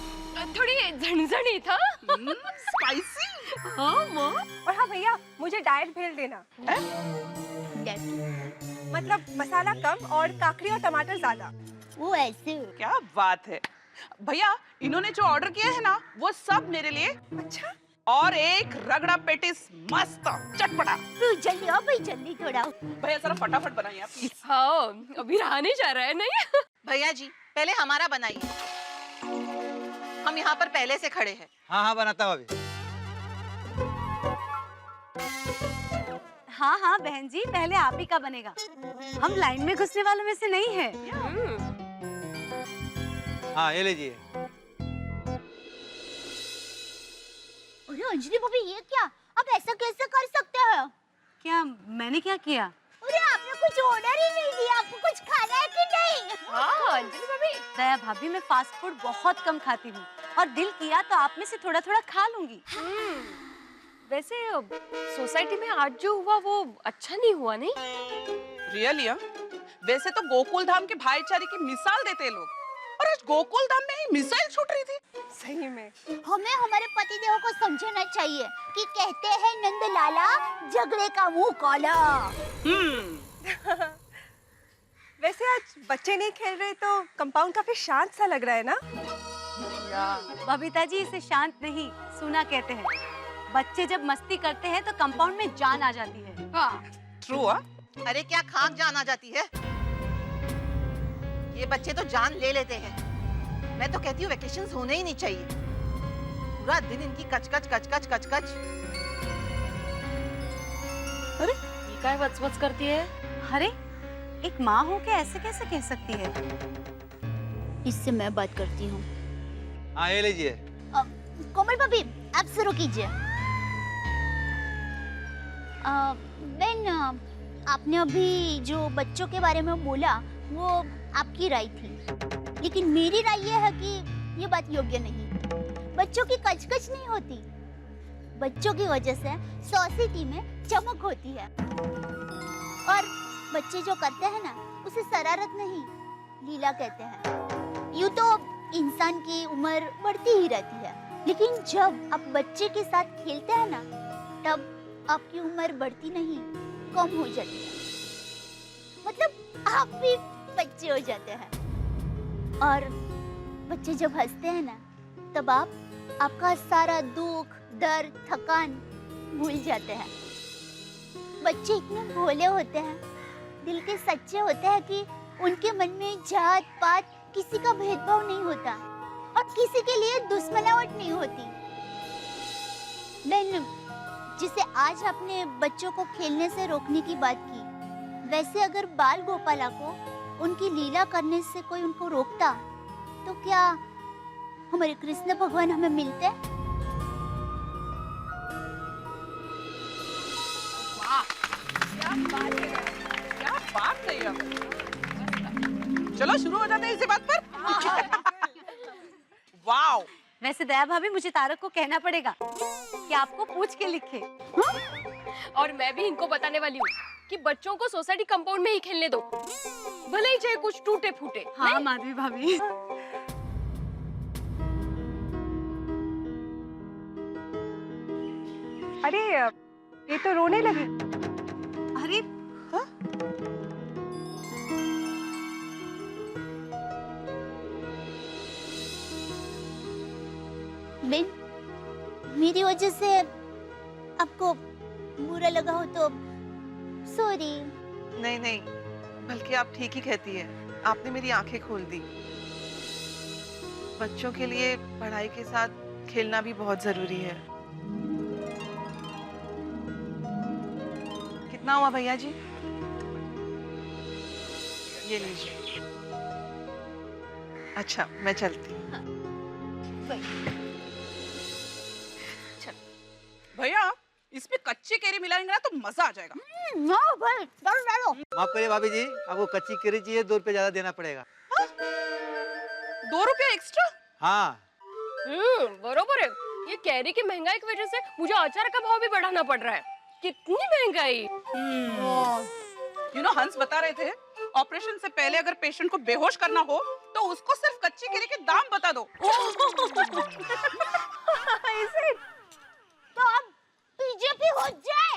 थोड़ी झणझणी था। स्पाइसी? हाँ माँ। और हाँ भैया, मुझे डाइट भेल देना। मतलब मसाला कम और काकड़ी और टमाटर ज्यादा। वो ऐसे। क्या बात है भैया, इन्होंने जो ऑर्डर किया है ना वो सब मेरे लिए। अच्छा। और एक रगड़ा पेटिस मस्त चटपटा। तू जल्दी आओ भाई, जल्दी थोड़ा। भैया जरा फटाफट बनाइए आप प्लीज। हाँ, अभी रहा नहीं जा रहा है नहीं। भैया जी पहले हमारा बनाइए, हम यहाँ पर पहले से खड़े हैं। हाँ हाँ बनाता हूँ अभी। हाँ हाँ बहन जी, पहले आप ही का बनेगा, हम लाइन में घुसने वालों में से नहीं है। हाँ ये लीजिए। अरे अंजलि भाभी, ये क्या? आप ऐसा कैसे कर सकते हो? क्या मैंने क्या किया? अरे आपने कुछ ऑर्डर ही नहीं दिया, आपको कुछ खाना है कि नहीं? हाँ अंजलि भाभी। दया भाभी, मैं फास्ट फूड बहुत कम खाती हूँ और दिल किया तो आप में से थोड़ा थोड़ा खा लूंगी। वैसे सोसाइटी में आज जो हुआ वो अच्छा नहीं हुआ नहीं? रियली? वैसे तो गोकुल धाम के भाईचारे की मिसाल देते लोग, और आज गोकुल धाम में ही मिसाइल छूट रही थी। सही में हमें हमारे पतिदेव को समझना चाहिए कि कहते हैं नंद लाला, झगड़े का मुंह काला। वैसे आज बच्चे नहीं खेल रहे तो कंपाउंड काफी शांत सा लग रहा है ना? बबीता जी, इसे शांत नहीं सूना कहते हैं। बच्चे जब मस्ती करते हैं तो कंपाउंड में जान आ जाती है। हाँ ट्रू। अरे क्या खाक जान आ जाती है? ये बच्चे तो जान ले लेते हैं। मैं तो कहती हूँ वेकेशंस होने ही नहीं चाहिए, पूरा दिन इनकी कचकच कचकच कचकच। अरे ये क्या वच करती है? अरे एक माँ हो के ऐसे कैसे कह सकती है? इससे मैं बात करती हूँ। हाँ ये लीजिए। कोमल भाभी, आप शुरू कीजिए। बेन, आपने अभी जो बच्चों के बारे में बोला वो आपकी राय थी, लेकिन मेरी राय ये है कि ये बात योग्य नहीं। बच्चों की कचकच नहीं होती, बच्चों की वजह से सोसाइटी में चमक होती है। और बच्चे जो करते हैं ना उसे शरारत नहीं, लीला कहते हैं। यूं तो इंसान की उम्र बढ़ती ही रहती है, लेकिन जब आप बच्चे के साथ खेलते हैं ना तब आपकी उम्र बढ़ती नहीं, कम हो जाती है। मतलब आप भी बच्चे हो जाते हैं। और बच्चे जब हंसते हैं ना तब आपका सारा दुख, दर्द, थकान भूल जाते हैं। बच्चे इतने भोले होते हैं, दिल के सच्चे होते हैं कि उनके मन में जात पात किसी का भेदभाव नहीं होता और किसी के लिए दुश्मनावट नहीं होती। लेकिन जिसे आज आपने बच्चों को खेलने से रोकने की बात की, वैसे अगर बाल गोपाला को उनकी लीला करने से कोई उनको रोकता तो क्या हमारे कृष्ण भगवान हमें मिलते? वाह, क्या बात है, क्या बात है। चलो शुरू हो जाते हैं इसी बात पर। वाओ। वैसे दया भाभी मुझे तारक को कहना पड़ेगा कि आपको पूछ के लिखे। और मैं भी इनको बताने वाली हूँ कि बच्चों को सोसाइटी कंपाउंड में ही खेलने दो, भले ही चाहे कुछ टूटे फूटे। हाँ माधवी भाभी। अरे ये तो रोने लगी। अरे बेन, मेरी वजह से आपको बुरा लगा हो तो सॉरी। नहीं नहीं, बल्कि आप ठीक ही कहती है। आपने मेरी आंखें खोल दी। बच्चों के लिए पढ़ाई के साथ खेलना भी बहुत जरूरी है। कितना हुआ भैया जी? ये लीजिए। अच्छा मैं चलती हूँ। भैया इसमें कच्ची केरी मिलाएंगे ना तो मजा आ जाएगा। भाई डालो। माफ करिए भाभी जी, आपको कच्ची केरी चाहिए, 2 रुपए ज्यादा देना पड़ेगा। 2 रुपया एक्स्ट्रा? हाँ बरोबर है। ये कैरी की महंगाई की वजह से मुझे अचार का भाव भी बढ़ाना पड़ रहा है। कितनी महंगाई। यू नो हंस बता रहे थे ऑपरेशन से पहले अगर पेशेंट को बेहोश करना हो तो उसको सिर्फ कच्ची केरी के दाम बता दो। तो अब बीजेपी हो जाए।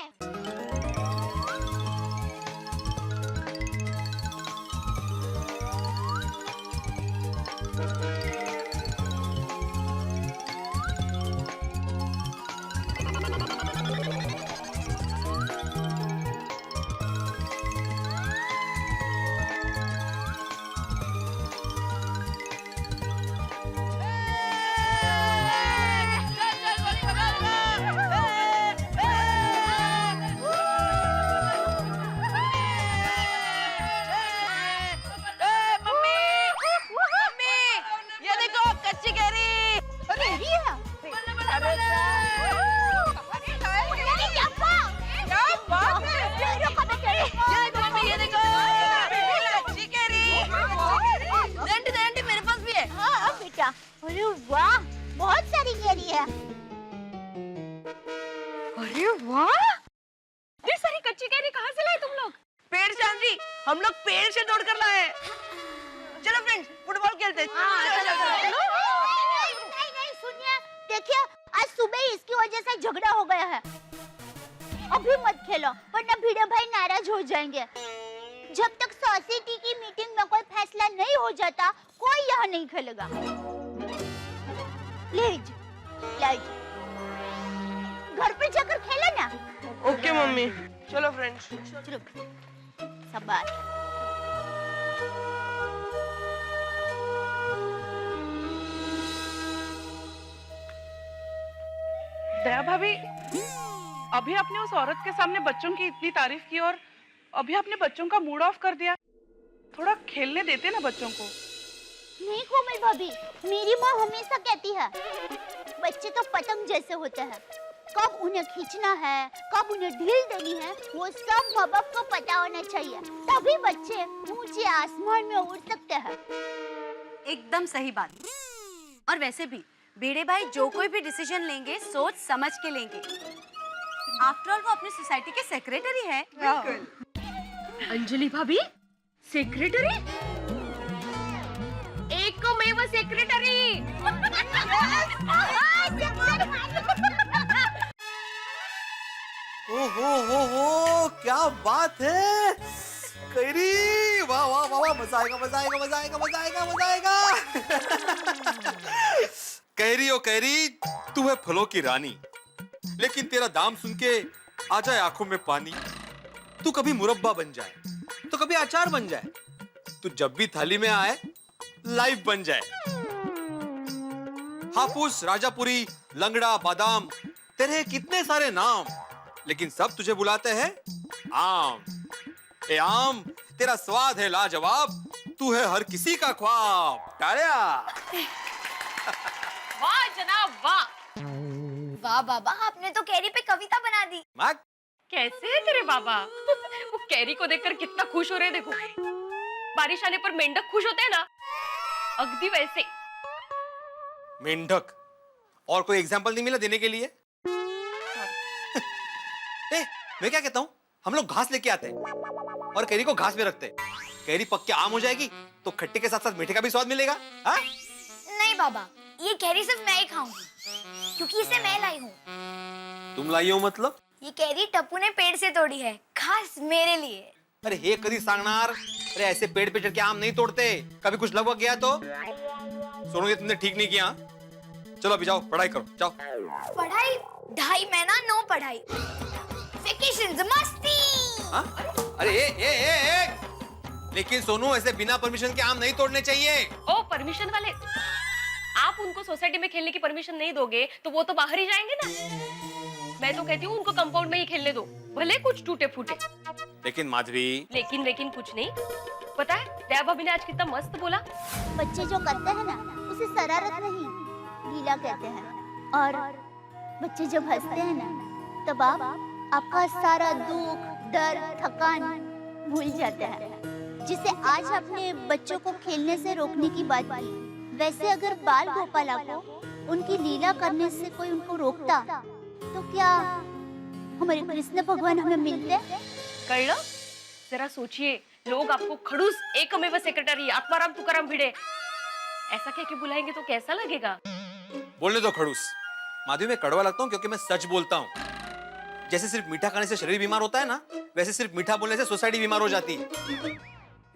अरे वाह, बहुत सारी केरी है। अरे वाह, ये सारी कच्ची कैरी कहाँ से लाए तुम लोग? पेड़ से आंधी, हम लोग पेड़ से तोड़ कर लाए हैं। चलो फ्रेंड्स फुटबॉल खेलते हैं। नहीं सुनिए, देखिए आज सुबह ही इसकी वजह से झगड़ा हो गया है। अभी मत खेलो वरना भिड़े भाई नाराज हो जाएंगे। जब तक सोसाइटी की मीटिंग में कोई फैसला नहीं हो जाता कोई यहाँ नहीं खेलेगा। प्लीज घर पे जाकर खेलो ना। ओके मम्मी, चलो फ्रेंड्स। चलो शाबाश। दया भाभी, अभी आपने उस औरत के सामने बच्चों की इतनी तारीफ की और अभी आपने बच्चों का मूड ऑफ कर दिया। थोड़ा खेलने देते ना बच्चों को। नहीं कोमल भाभी, मेरी माँ हमेशा कहती है बच्चे तो पतंग जैसे होते हैं, कब उन्हें खींचना है कब उन्हें ढील देनी है वो सब माँ बाप को पता होना चाहिए, तभी बच्चे ऊंचे आसमान में उड़ सकते हैं। एकदम सही बात। और वैसे भी भिड़े भाई जो कोई भी डिसीजन लेंगे सोच समझ के लेंगे। आफ्टर ऑल वो अपनी सोसाइटी के सेक्रेटरी है। अंजलि भाभी सेक्रेटरी? एक को मैं वो सेक्रेटरी। ओहो क्या बात है कैरी, वाह वाह वाह वाह, मजा आएगा मजा आएगा मजा आएगा मजा आएगा मजा आएगा। कैरी ओ कैरी, तू है फलों की रानी, लेकिन तेरा दाम सुन के आ जाए आंखों में पानी। तू कभी मुरब्बा बन जाए तो कभी अचार बन जाए, तू जब भी थाली में आए लाइव बन जाए। हापुस, राजापुरी, लंगड़ा, बादाम, तेरे कितने सारे नाम, लेकिन सब तुझे बुलाते हैं आम। ए आम, तेरा स्वाद है लाजवाब, तू है हर किसी का ख्वाब। तालिया। वाह जनाब वाह। वाह बाबा, आपने तो कैरी पे कविता बना दी। कैसे है तेरे बाबा? वो कैरी को देखकर कितना खुश हो रहे देखो। बारिश आने पर मेंढक खुश होते हैं ना, अगदी वैसे। मेंढक? और कोई एग्जाम्पल नहीं मिला देने के लिए? ए, मैं क्या कहता हूँ, हम लोग घास लेके आते हैं और कैरी को घास में रखते हैं। कैरी पक के आम हो जाएगी तो खट्टे के साथ साथ मीठे का भी स्वाद मिलेगा। हाँ? नहीं बाबा, ये कैरी सिर्फ मैं ही खाऊंगी, क्योंकि इसे मैं लाई हूँ। तुम लाई हो मतलब? ये कैरी टप्पू ने पेड़ से तोड़ी है, खास मेरे लिए। अरे हे कदी सांगनार, अरे ऐसे पेड़ पे चढ़ के आम नहीं तोड़ते। कभी कुछ लगभग गया तो? सोनू, ये तुमने ठीक नहीं किया। चलो अभी जाओ, पढ़ाई करो, जाओ। पढ़ाई 2.5 महीना नो पढ़ाई, वेकेशंस मस्ती। हाँ? अरे लेकिन सोनू, ऐसे बिना परमिशन के आम नहीं तोड़ने चाहिए। ओ परमिशन वाले, आप उनको सोसाइटी में खेलने की परमिशन नहीं दोगे तो वो तो बाहर ही जाएंगे ना। मैं तो कहती हूँ उनको कंपाउंड में ही खेलने दो, भले कुछ टूटे फूटे। लेकिन माधवी, लेकिन कुछ नहीं। पता है दया भाभी ने आज कितना मस्त बोला। बच्चे जो करते हैं ना, उसे शरारत नहीं, लीला कहते हैं। और बच्चे जब हंसते हैं ना, तब आप आपका सारा दुख, दर्द, थकान भूल जाते हैं। जिसे आज आपने बच्चों को खेलने से रोकने की बात की, वैसे अगर बाल गोपाला को उनकी लीला करने से कोई उनको रोकता, तो क्या हमारे कृष्ण भगवान हमें मिलते? कळलं? जरा सोचिए, लोग आपको खड़ूस एकमेव सेक्रेटरी आत्माराम तुकाराम भिड़े ऐसा कह के बुलाएंगे तो कैसा लगेगा? बोलने दो खड़ूस। माधवी, मैं कड़वा लगता हूँ क्योंकि मैं सच बोलता हूँ। जैसे सिर्फ मीठा खाने से शरीर बीमार होता है ना, वैसे सिर्फ मीठा बोलने से सोसाइटी बीमार हो जाती है।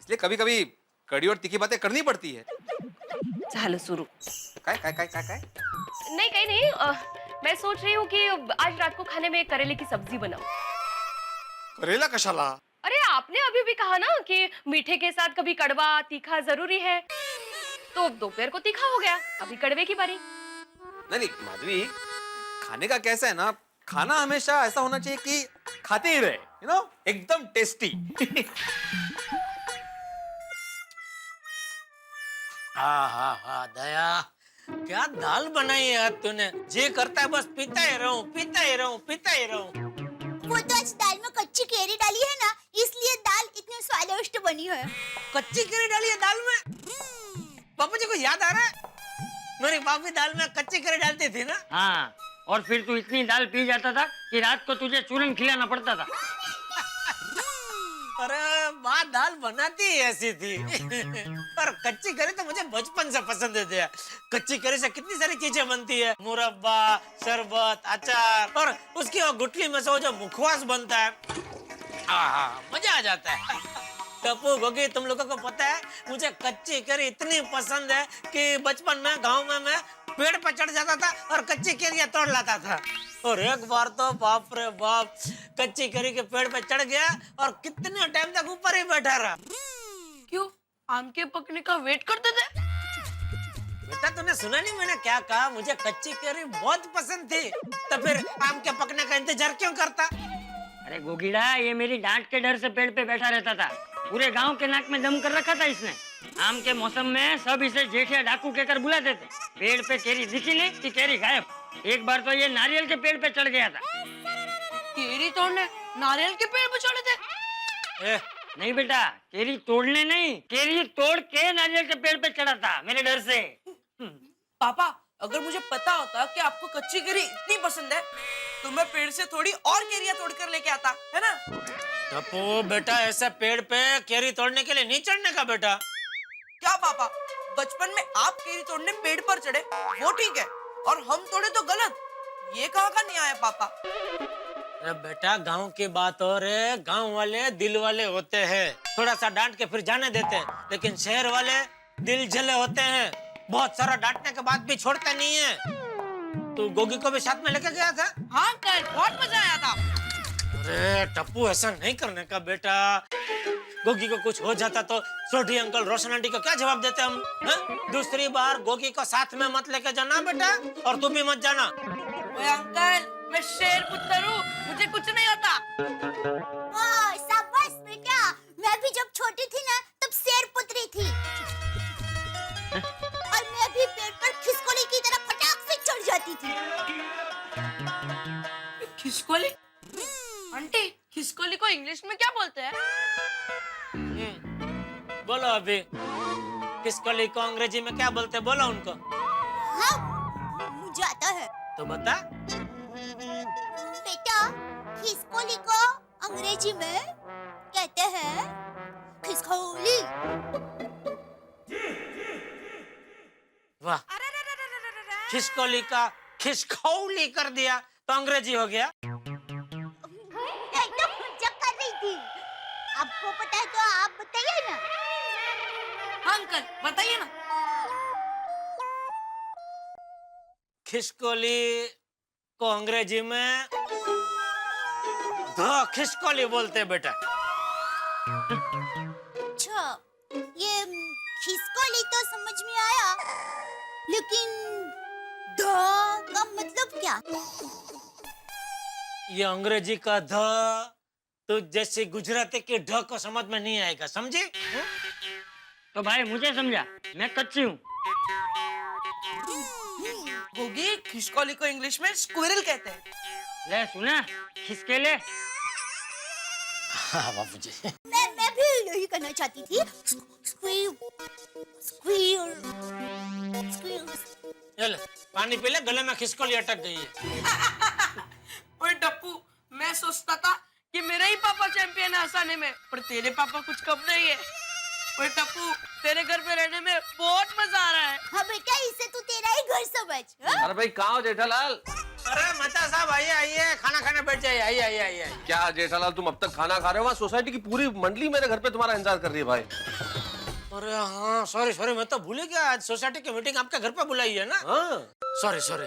इसलिए कभी कभी कड़ी और तीखी बातें करनी पड़ती है। झालं सुरू। काय? नहीं कहीं नहीं, मैं सोच रही हूँ कि आज रात को खाने में करेले की सब्जी बनाऊं। करेला कशाला? अरे आपने अभी भी कहा ना कि मीठे के साथ कभी कड़वा तीखा जरूरी है, तो दोपहर को तीखा हो गया, अभी कड़वे की बारी। नहीं माधवी, खाने का कैसा है ना, खाना हमेशा ऐसा होना चाहिए कि खाते ही रहे, यू नो, एकदम टेस्टी। हाँ दया, क्या दाल बनाई है आज तूने। जे करता है बस पीता ही रहूं। वो तो आज दाल में कच्ची केरी डाली है ना, इसलिए दाल इतनी स्वादिष्ट बनी है। कच्ची केरी डाली है दाल में? पापा जी को याद आ रहा है, मेरी भाभी दाल में कच्ची केरी डालती थी ना। हाँ, और फिर तू इतनी दाल पी जाता था कि रात को तुझे चूरन खिलाना पड़ता था। अरे माँ दाल बनाती ही ऐसी थी। पर कच्ची करी तो मुझे बचपन से पसंद है। कच्ची करी से कितनी सारी चीजें बनती है, मुरब्बा, शरबत, अचार, और उसकी वो गुठली में से वो जो मुखवास बनता है, मजा आ जाता है। टप्पू, गोगी, तुम लोगों को पता है मुझे कच्ची करी इतनी पसंद है कि बचपन में गांव में मैं पेड़ पर चढ़ जाता था और कच्ची केरियां तोड़ लाता था। और एक बार तो बाप रे बाप, कच्ची केरी के पेड़ पे चढ़ गया और कितने टाइम तक ऊपर ही बैठा रहा। क्यों? आम के पकने का वेट करते थे? बेटा, तूने सुना नहीं मैंने क्या कहा? मुझे कच्ची केरी बहुत पसंद थी, तो फिर आम के पकने का इंतजार क्यों करता? अरे गोगीड़ा, ये मेरी डांट के डर से पेड़ पे बैठा रहता था। पूरे गांव के नाक में दम कर रखा था इसने। आम के मौसम में सब इसे जेठिया डाकू कहकर बुलाते थे। पेड़ पे केरी दिखी नहीं कि केरी गायब। एक बार तो ये नारियल के पेड़ पे चढ़ गया था। केरी तोड़ने नारियल के पेड़ पे चढ़े थे? नहीं बेटा, केरी तोड़ने नहीं, केरी तोड़ के नारियल के पेड़ पे चढ़ा था मेरे डर से। पापा, अगर मुझे पता होता कि आपको कच्ची केरी इतनी पसंद है, तो मैं पेड़ से थोड़ी और केरियां तोड़कर लेके आता, है ना? टप्पू बेटा, ऐसे पेड़ पे केरी तोड़ने के लिए नहीं चढ़ने का बेटा। क्या पापा, बचपन में आप केरी तोड़ने पेड़ पर चढ़े वो ठीक है, और हम तोड़े तो गलत? ये कहाँ का न्याय है पापा? अरे बेटा, गांव की बात और है, गांव वाले दिल वाले होते हैं, थोड़ा सा डांट के फिर जाने देते हैं। लेकिन शहर वाले दिल जले होते हैं, बहुत सारा डांटने के बाद भी छोड़ते नहीं है। तू गोगी को भी साथ में लेके गया था? हाँ अंकल, बहुत मजा आया था। अरे टप्पू, ऐसा नहीं करने का बेटा। गोगी को कुछ हो जाता तो सोढ़ी अंकल, रोशन आंटी को क्या जवाब देते हम? दूसरी बार गोगी को साथ में मत लेके जाना बेटा, और तू भी मत जाना। ओए अंकल, मैं शेर पुत्र हूँ, मुझे कुछ नहीं होता। शाबाश बेटा, मैं भी जब छोटी थी ना, तब शेर पुत्री थी। और मैं भी पेड़ पर खिसकोली की तरह फटाक से चढ़ जाती थी। खिसकोली? आंटी, खिसकोली को इंग्लिश में क्या बोलते हैं? बोलो अभी खिसकोली को अंग्रेजी में क्या बोलते हैं? बोलो उनको। हाँ, मुझे आता है। तो बता। बेटा, खिसकोली को अंग्रेजी में कहते हैं खिसकोली। वाह, खिसकोली का खिसखौली कर दिया तो अंग्रेजी हो गया। एकदम मजाक कर रही थी। आपको पता है तो आप बताइए ना। हाँ अंकल, बताइए ना। खिसकोली को अंग्रेजी में द खिसकोली बोलते हैं बेटा। अच्छा, ये खिसकोली तो समझ में आया, लेकिन द का मतलब क्या? ये अंग्रेजी का ध तो जैसे गुजराती के ढ को समझ में नहीं आएगा, समझे? तो भाई मुझे समझा, मैं कच्ची हूँ। होगी, खिसकोली को इंग्लिश में स्क्विरल कहते हैं। ले सुना, खिसके ले। हाँ बाबूजी। मैं भी यही करना चाहती थी। स्क्वीर, स्क्वीर, स्क्वीर। चल पानी पी ले, गले में खिसकोली अटक गई है। ओए टप्पू, मैं सोचता था कि मेरे ही पापा चैंपियन है हंसाने में, पर तेरे पापा कुछ कम नहीं है। ओए टप्पू, तेरे घर पे रहने में बहुत मजा आ रहा है। हाँ बेटा, इसे तू तेरा ही घर समझ। हाँ? अरे भाई कहाँ हो जेठालाल? अरे मेहता साहब आइए आइए, खाना खाने बैठ जाइए। आइए आइए आइए। क्या जेठालाल तुम अब तक खाना खा रहे हो? वहाँ सोसाइटी की पूरी मंडली मेरे घर पे तुम्हारा इंतजार कर रही है भाई। अरे हाँ, सॉरी सॉरी, मैं तो भूल ही गया। आज सोसाइटी की मीटिंग आपके घर पे बुलाई है ना? हाँ सॉरी सॉरी।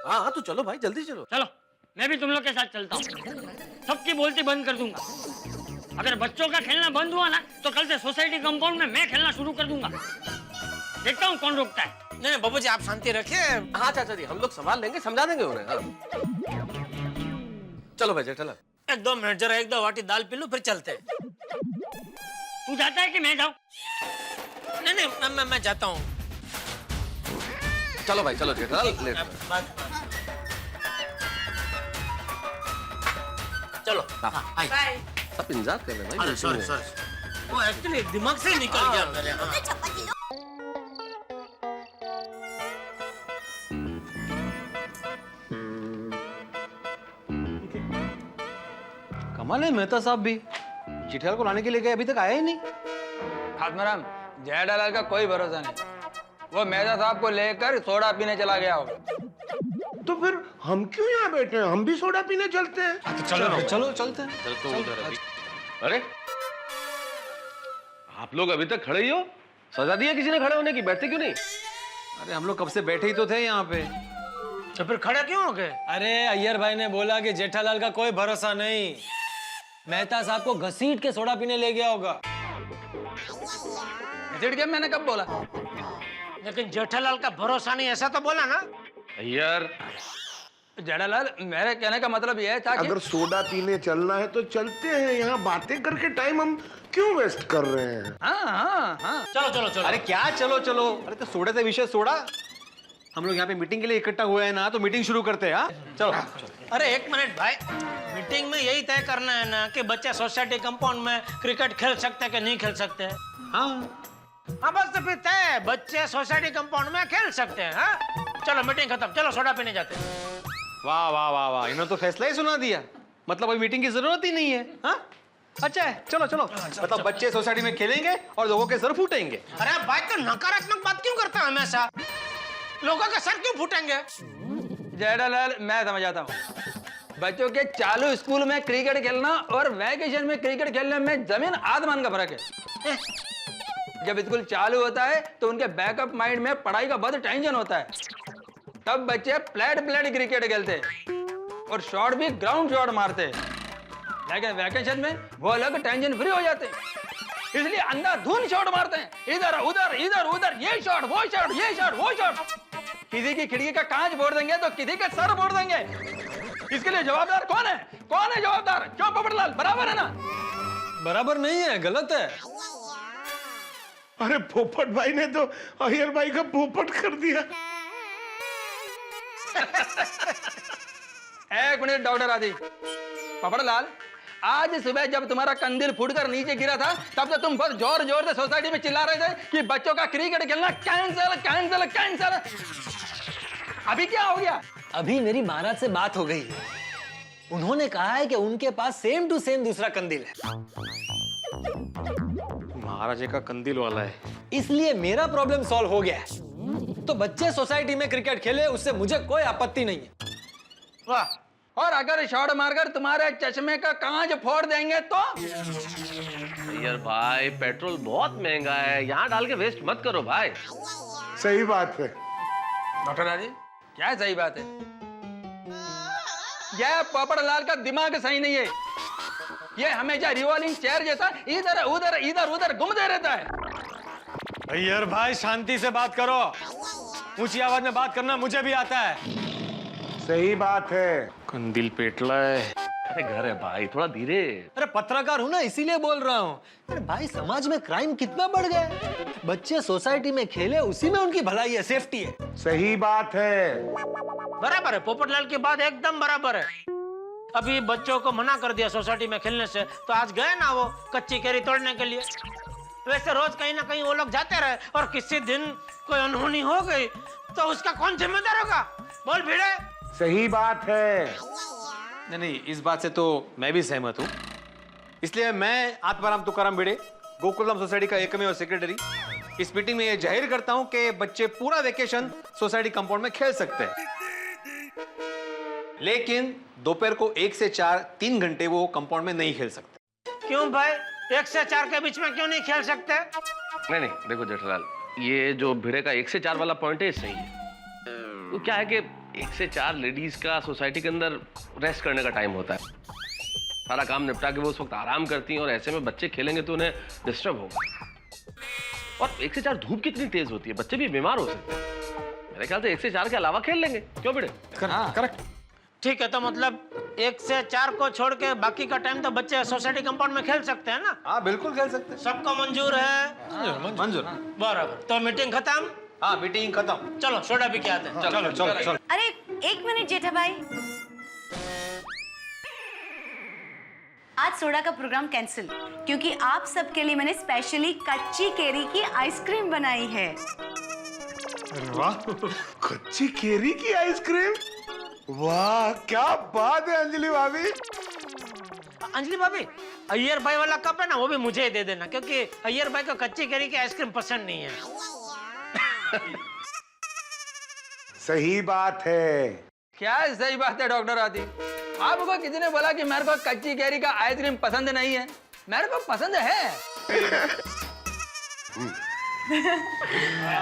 हाँ हाँ, तो चलो भाई, जल्दी चलो। चलो, मैं भी तुम लोग के साथ चलता हूँ। सबकी बोलती बंद कर दूंगा। अगर बच्चों का खेलना बंद हुआ ना, तो कल से सोसाइटी कंपाउंड में मैं खेलना शुरू कर दूंगा। देखता हूँ कौन रोकता है। नहीं बाबूजी, आप शांति रखिए। हाँ चाचा जी, हम लोग संभाल लेंगे, समझा देंगे उन्हें। हाँ। चलो भाई जेठालाल। 1-2 मिनट, जरा 1-2 वाटी दाल पी लूं, फिर चलते हैं। तू जाता है कि मैं जाऊँ? नहीं नहीं, मैं जाता हूँ। चलो भाई, चलो जेठालाल, लेट। चलो। हाँ। हाँ, बाय। सब इंतजार कर रहे हैं भाई। अरे सॉरी सॉरी, वो एक्चुअली दिमाग से निकल गया मेरे। हाँ। चपाती लो। कमाल है, मेहता साहब भी जेठालाल को लाने के लिए गए, अभी तक आया ही नहीं। आत्माराम, जेठालाल का कोई भरोसा नहीं। वो मेहता साहब को लेकर सोडा पीने चला गया होगा। तो फिर हम क्यों यहाँ बैठे हैं? हम भी सोडा पीने चलते हैं। तो चलो चलो चलते हैं। चल तो उधर अभी। अरे आप लोग अभी तक खड़े ही हो? सजा दिया किसी ने खड़े होने की? बैठते क्यों नहीं? अरे हम लोग कब से बैठे ही तो थे यहाँ पे। तो फिर खड़े क्यों हो गए? अरे अय्यर भाई ने बोला कि जेठालाल का कोई भरोसा नहीं, मेहता साहब को घसीट के सोडा पीने ले गया होगा। घसीट के मैंने कब बोला? लेकिन जेठालाल का भरोसा नहीं, ऐसा तो बोला ना? यार जेठालाल, मेरे कहने का मतलब यह था कि अगर सोडा पीने चलना है तो चलते हैं। यहाँ बातें करके टाइम हम क्यों वेस्ट कर रहे हैं? हाँ। चलो चलो चलो। अरे क्या चलो चलो? अरे तो सोडे से विषय सोडा। हम लोग यहाँ पे मीटिंग के लिए इकट्ठा हुए हैं ना, तो मीटिंग शुरू करते हैं। हाँ चलो। अरे 1 मिनट भाई, मीटिंग में यही तय करना है ना कि बच्चे सोसाइटी कंपाउंड में क्रिकेट खेल सकते हैं कि नहीं खेल सकते हैं? हाँ बस तो फिर तय, बच्चे सोसाइटी कंपाउंड में खेल सकते हैं। हाँ चलो, मीटिंग खत्म, चलो सोडा पीने जाते हैं। वाह वाह वाह वाह, इन्होंने तो फैसला ही सुना दिया। मतलब अभी मीटिंग की जरूरत ही नहीं है। हाँ अच्छा है, चलो चलो। मतलब बच्चे सोसाइटी में खेलेंगे और लोगों के सर फूटेंगे। अरे भाई, तो नकारात्मक बात क्यों करता है हमेशा? लोगों के सर क्यों फूटेंगे? जेठालाल, मैं समझ आता हूँ। बच्चों के चालू स्कूल में क्रिकेट खेलना और वैकेशन में क्रिकेट खेलने में जमीन आसमान का फर्क है। जब स्कूल चालू होता है तो उनके बैकअप माइंड में पढ़ाई का बहुत टेंशन होता है। तब बच्चे फ्लैट क्रिकेट खेलते और शॉट भी ग्राउंड शॉट मारते। लेकिन वैकेशन में वो अलग टेंशन फ्री हो जाते, इसलिए अंधाधुंध शॉट मारते हैं। इधर उधर इधर उधर, ये शॉट वो शॉट, ये शॉट वो शॉट। किसी की खिड़की का कांच फोड़ देंगे तो किसी का सर फोड़ देंगे। इसके लिए जवाबदार कौन है? कौन है जवाबदार? क्यों पोपटलाल, बराबर है ना? बराबर नहीं है, गलत है। अरे पोपट भाई ने तो अय्यर भाई का पोपट कर दिया। एक मिनट डॉक्टर आदि। पोपटलाल, आज सुबह जब तुम्हारा कंदील फूटकर नीचे गिरा था तब तो तुम बहुत जोर जोर से सोसाइटी में चिल्ला रहे थे कि बच्चों का क्रिकेट खेलना कैंसिल कैंसिल कैंसिल। अभी क्या हो गया? अभी मेरी महाराज से बात हो गई है, उन्होंने कहा है कि उनके पास सेम टू सेम दूसरा कंदील है। महाराजे का कंदील वाला है, इसलिए मेरा प्रॉब्लम सॉल्व हो गया है। तो बच्चे सोसाइटी में क्रिकेट खेले, उससे मुझे कोई आपत्ति नहीं है। वाह, और अगर शॉट मारकर तुम्हारे चश्मे का कांच फोड़ देंगे तो? यार भाई पेट्रोल बहुत महंगा है, यहाँ डाल के वेस्ट मत करो भाई। सही बात है डॉक्टर राजी, क्या सही बात है? यह पोपटलाल का दिमाग सही नहीं है, ये हमेशा रिवॉल्विंग चेयर जैसा इधर उधर इधर उधर घूमते रहता है। अय्यर भाई शांति से बात करो, ऊंची आवाज में बात करना मुझे भी आता है। सही बात है। कंदील पेटला है। अरे घर है भाई, थोड़ा धीरे। अरे पत्रकार हूं ना, इसीलिए बोल रहा हूँ। अरे भाई, समाज में क्राइम कितना बढ़ गया है। बच्चे सोसाइटी में खेले, उसी में उनकी भलाई है, सेफ्टी है। सही बात है। बराबर है, पोपटलाल की बात एकदम बराबर है। अभी बच्चों को मना कर दिया सोसाइटी में खेलने से, तो आज गए ना वो कच्ची केरी तोड़ने के लिए। वैसे रोज कहीं ना कहीं वो लोग जाते रहे और किसी दिन कोई अनहोनी हो गई तो उसका कौन जिम्मेदार होगा? बोल भिड़े। सही बात है। नहीं नहीं, इस बात से तो मैं भी सहमत हूँ। इसलिए मैं आत्माराम तुकाराम भिड़े, गोकुलधाम सोसाइटी का एकमेव सेक्रेटरी, इस मीटिंग में ये जाहिर करता हूँ कि बच्चे पूरा वेकेशन सोसाइटी कंपाउंड में खेल सकते हैं, लेकिन दोपहर को 1 से 4 3 घंटे वो कंपाउंड में नहीं खेल सकते। क्यों भाई, 1 से 4 के बीच में क्यों नहीं खेल सकते? नहीं नहीं, देखो जेठालाल, ये जो भिड़े का 1 से 4 वाला पॉइंट है सही है। तो क्या है कि 1 से 4 लेडीज का सोसाइटी के अंदर रेस्ट करने का टाइम होता है, सारा काम निपटा के वो उस वक्त आराम करती हैं, और ऐसे में बच्चे खेलेंगे तो उन्हें डिस्टर्ब होगा। और 1 से 4 धूप कितनी तेज होती है, बच्चे भी बीमार हो सकते हैं। मेरे ख्याल से 1 से 4 के अलावा खेल लेंगे, क्यों भिड़े? करेक्ट। ठीक है, तो मतलब 1 से 4 को छोड़ के बाकी का टाइम तो बच्चे सोसाइटी कंपाउंड में खेल सकते हैं ना? हाँ बिल्कुल खेल सकते हैं। सबको मंजूर है? मंजूर। बराबर, तो मीटिंग खत्म। हाँ मीटिंग खत्म। चलो सोडा भी क्या आते हैं। चलो चलो चलो। अरे 1 मिनट जेठा भाई, आज सोडा का प्रोग्राम कैंसिल, क्योंकि आप सबके लिए मैंने स्पेशली कच्ची केरी की आइसक्रीम बनाई है। वाह, कच्ची केरी की आइसक्रीम, वाह क्या बात है अंजलि भाभी। अंजलि भाभी, अय्यर भाई वाला कप है ना, वो भी मुझे ही दे देना, क्योंकि अय्यर भाई को कच्ची केरी की आइसक्रीम पसंद नहीं है। सही बात है। क्या सही बात है डॉक्टर आदि? आपको किसी ने बोला कि मेरे को कच्ची कैरी का आइसक्रीम पसंद नहीं है? मेरे को पसंद है।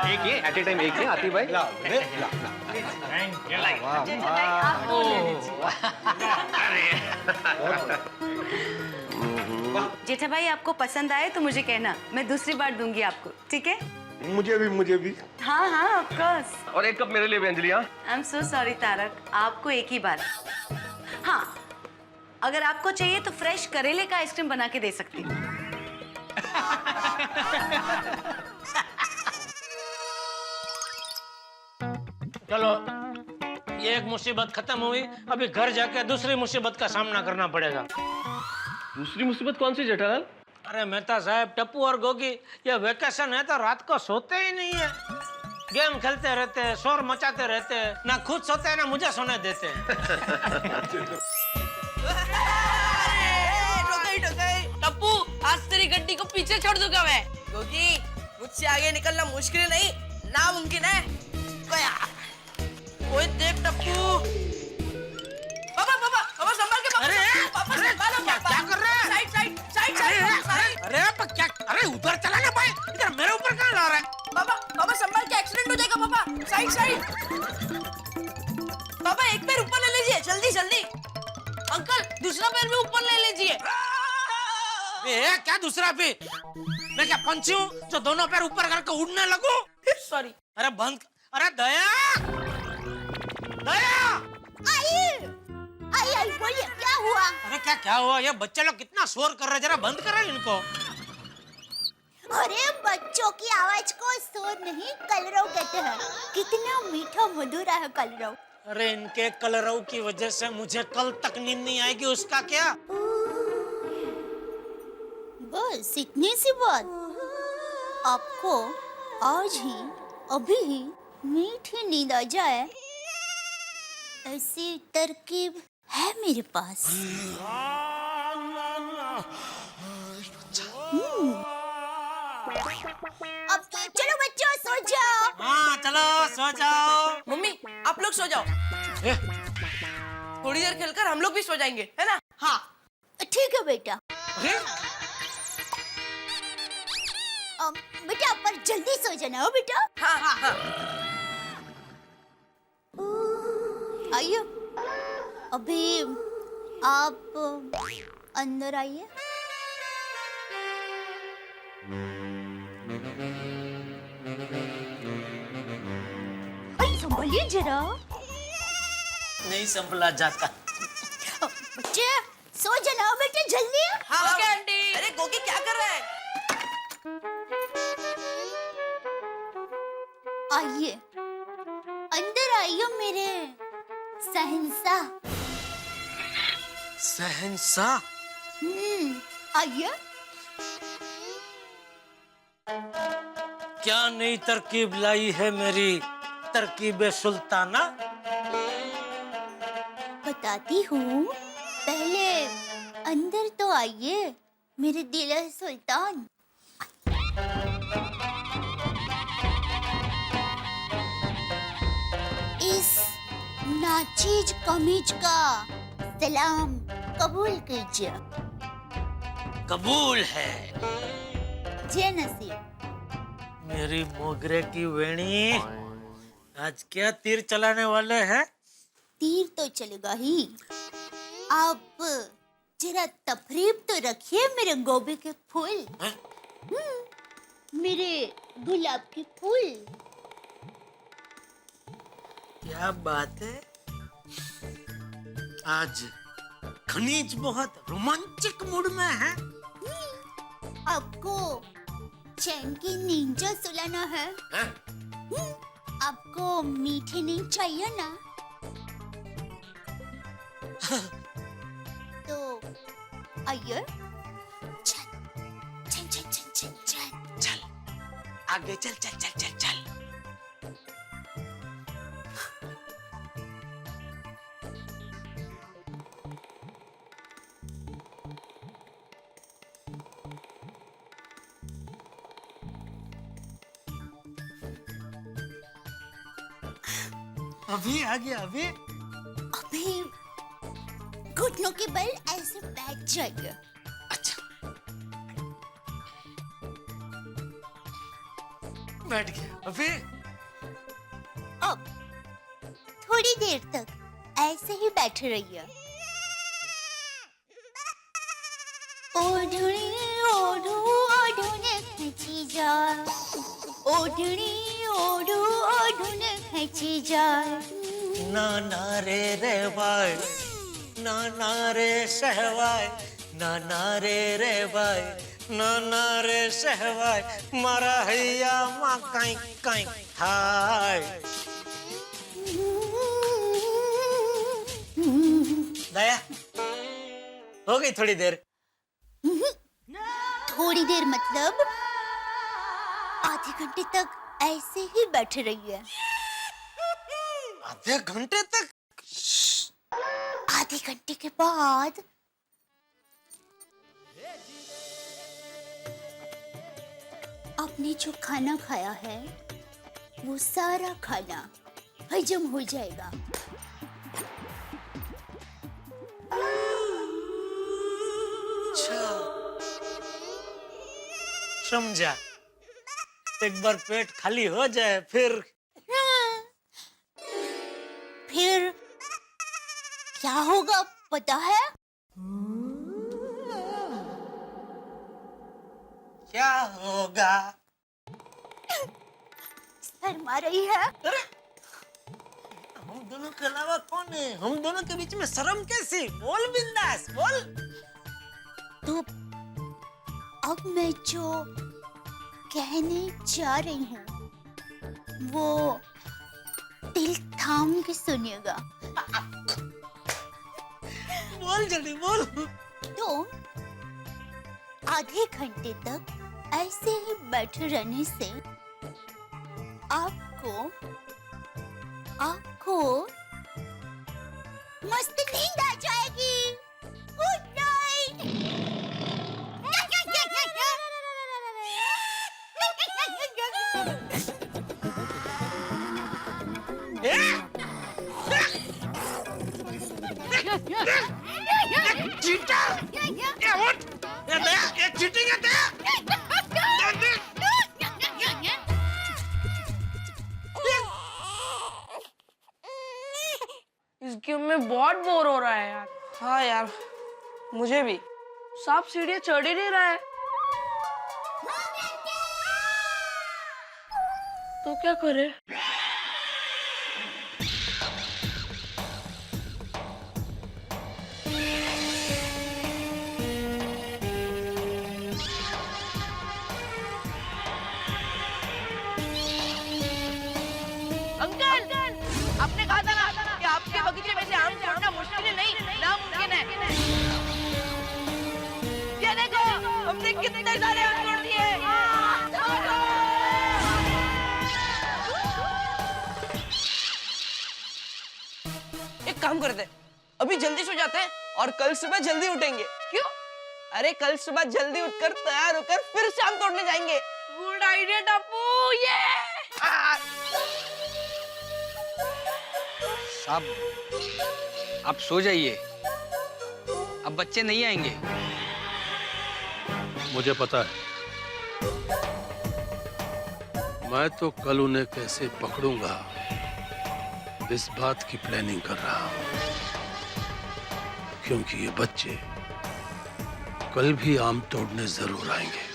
एक ही एट ए टाइम, एक ही आती भाई। जेठा भाई, आपको पसंद आए तो मुझे कहना, मैं दूसरी बार दूंगी आपको, ठीक है? मुझे भी। हाँ हाँ ऑफ कोर्स। और एक कप मेरे लिए भी अंजलि। हाँ I am so sorry Tarak, आपको एक ही बार। हाँ, अगर आपको चाहिए तो फ्रेश करेले का आइसक्रीम बना के दे सकती हूँ। चलो, ये एक मुसीबत खत्म हुई, अभी घर जाके दूसरी मुसीबत का सामना करना पड़ेगा। दूसरी मुसीबत कौन सी जेठालाल? अरे मेहता साहब, टप्पू और गोगी ये वेकेशन है तो रात को सोते ही नहीं है, गेम खेलते रहते हैं, शोर मचाते रहते हैं, ना खुद सोते हैं ना मुझे सोने देते हैं। टप्पू, आज तेरी गड्डी को पीछे छोड़ दूंगा मैं। गोगी, मुझसे आगे निकलना मुश्किल नहीं, नामुमकिन है। कोई देख टप्पू। पापा संभाल के। अरे क्या कर रहे हैं? साइड। अरे उधर चला ना भाई, इधर मेरे ऊपर कहाँ ला रहा है? पापा संभाल के, एक्सीडेंट हो जाएगा पापा। साइड। पापा एक पैर ऊपर ले लीजिए, जल्दी। अंकल दूसरा पैर भी ऊपर ले लीजिए। क्या दूसरा भी? मैं क्या पंछी हूँ जो दोनों पैर ऊपर करके उड़ने लगूं? सॉरी। अरे बंद। अरे दया, आई बोलिए, क्या हुआ? अरे क्या हुआ? ये बच्चे लोग कितना शोर कर रहे हैं, जरा बंद करो इनको। अरे बच्चों की आवाज को शोर नहीं, कलरव कहते हैं। कितना मीठा मधुर है कलरव। अरे इनके कलरव की वजह से मुझे कल तक नींद नहीं आएगी, उसका क्या? बस इतनी सी बात। आपको आज ही अभी ही मीठी नींद आ जाए ऐसी तरकीब है मेरे पास। अब तो चलो बच्चों सो जाओ। हाँ चलो सो जाओ। मम्मी आप लोग सो जाओ, थोड़ी देर खेलकर हम लोग भी सो जाएंगे, है ना? हाँ ठीक है बेटा। बेटा पर जल्दी सो जाना हो बेटा। हाँ हाँ हाँ। आइए अभी आप अंदर आइए। संभलिए जरा। नहीं संभला जाता। बच्चे सो जाना बेटे जल्दी। हाँ ओके आंटी। अरे गोगी क्या कर रहा है? आइए अंदर आइए मेरे शहंशाह। शहंशाह? आइए। क्या नई तरकीब लाई है मेरी तरकीब सुल्ताना? बताती हूँ, पहले अंदर तो आइए मेरे दिल सुल्तान। इस नाचीज कमीज का सलाम कबूल कीजिए। कबूल है। जय नसीब। मेरी मोगरे की वेणी, आज क्या तीर चलाने वाले हैं? तीर तो चलेगा ही। आप जरा तफरीब तो रखिए मेरे गोभी के फूल। मेरे गुलाब के फूल। क्या बात है, आज खनीज बहुत रोमांचक मूड में है। आपको चैन की नींजा सुलाना है? आपको मीठी नींद चाहिए ना? तो आइए। चल चल चल चल चल चल चल आगे चल चल चल चल चल। अभी आ गया। अभी घुटनों के बल ऐसे बैठ जाइए। अच्छा बैठ गया। अभी अब थोड़ी देर तक ऐसे ही बैठे रहिए। ओढ़नी ओढ़ू ओढ़ने खींची जा, ओढ़नी ओढ़ू ओढ़ने खींची जा। नाना रे भाई, नाना रे सहवाय, नाना रे भाई, नाना रे सहवाय, मारा हैया माँ काई काई हाय। दया हो गई थोड़ी देर। थोड़ी देर मतलब आधे घंटे तक ऐसे ही बैठे रहिए। आधे घंटे तक? आधे घंटे के बाद आपने जो खाना खाया है वो सारा खाना हजम हो जाएगा। अच्छा समझा। एक बार पेट खाली हो जाए फिर क्या होगा पता है? क्या होगा? शर्मा रही है? हम दोनों के अलावा कौन है? हम दोनों के बीच में शर्म कैसी? बोल बिंदास बोल। तो अब मैं जो कहने जा रही हूँ वो दिल थाम के सुनिएगा। बोल जल्दी बोल। तो आधे घंटे तक ऐसे ही बैठे रहने से आपको मस्त नींद आ जाएगी। गुड इस गेम में बहुत बोर हो रहा है यार। हाँ यार, मुझे भी। सांप सीढ़ियाँ चढ़ ही नहीं रहा है, तो क्या करे? अंकल, आपने कहा था ना कि आपके बगीचे में से आम तोड़ना मुश्किल है, नहीं नामुमकिन है। ये देखो, हमने कितने सारे आम तोड़ दिए। एक काम करते हैं, अभी जल्दी सो जाते हैं और कल सुबह जल्दी उठेंगे। क्यों? अरे कल सुबह जल्दी उठकर तैयार होकर फिर से आम तोड़ने जाएंगे। गुड आइडिया टापू। ये साहब आप सो जाइए, अब बच्चे नहीं आएंगे। मुझे पता है, मैं तो कल उन्हें कैसे पकड़ूंगा इस बात की प्लानिंग कर रहा हूं, क्योंकि ये बच्चे कल भी आम तोड़ने जरूर आएंगे।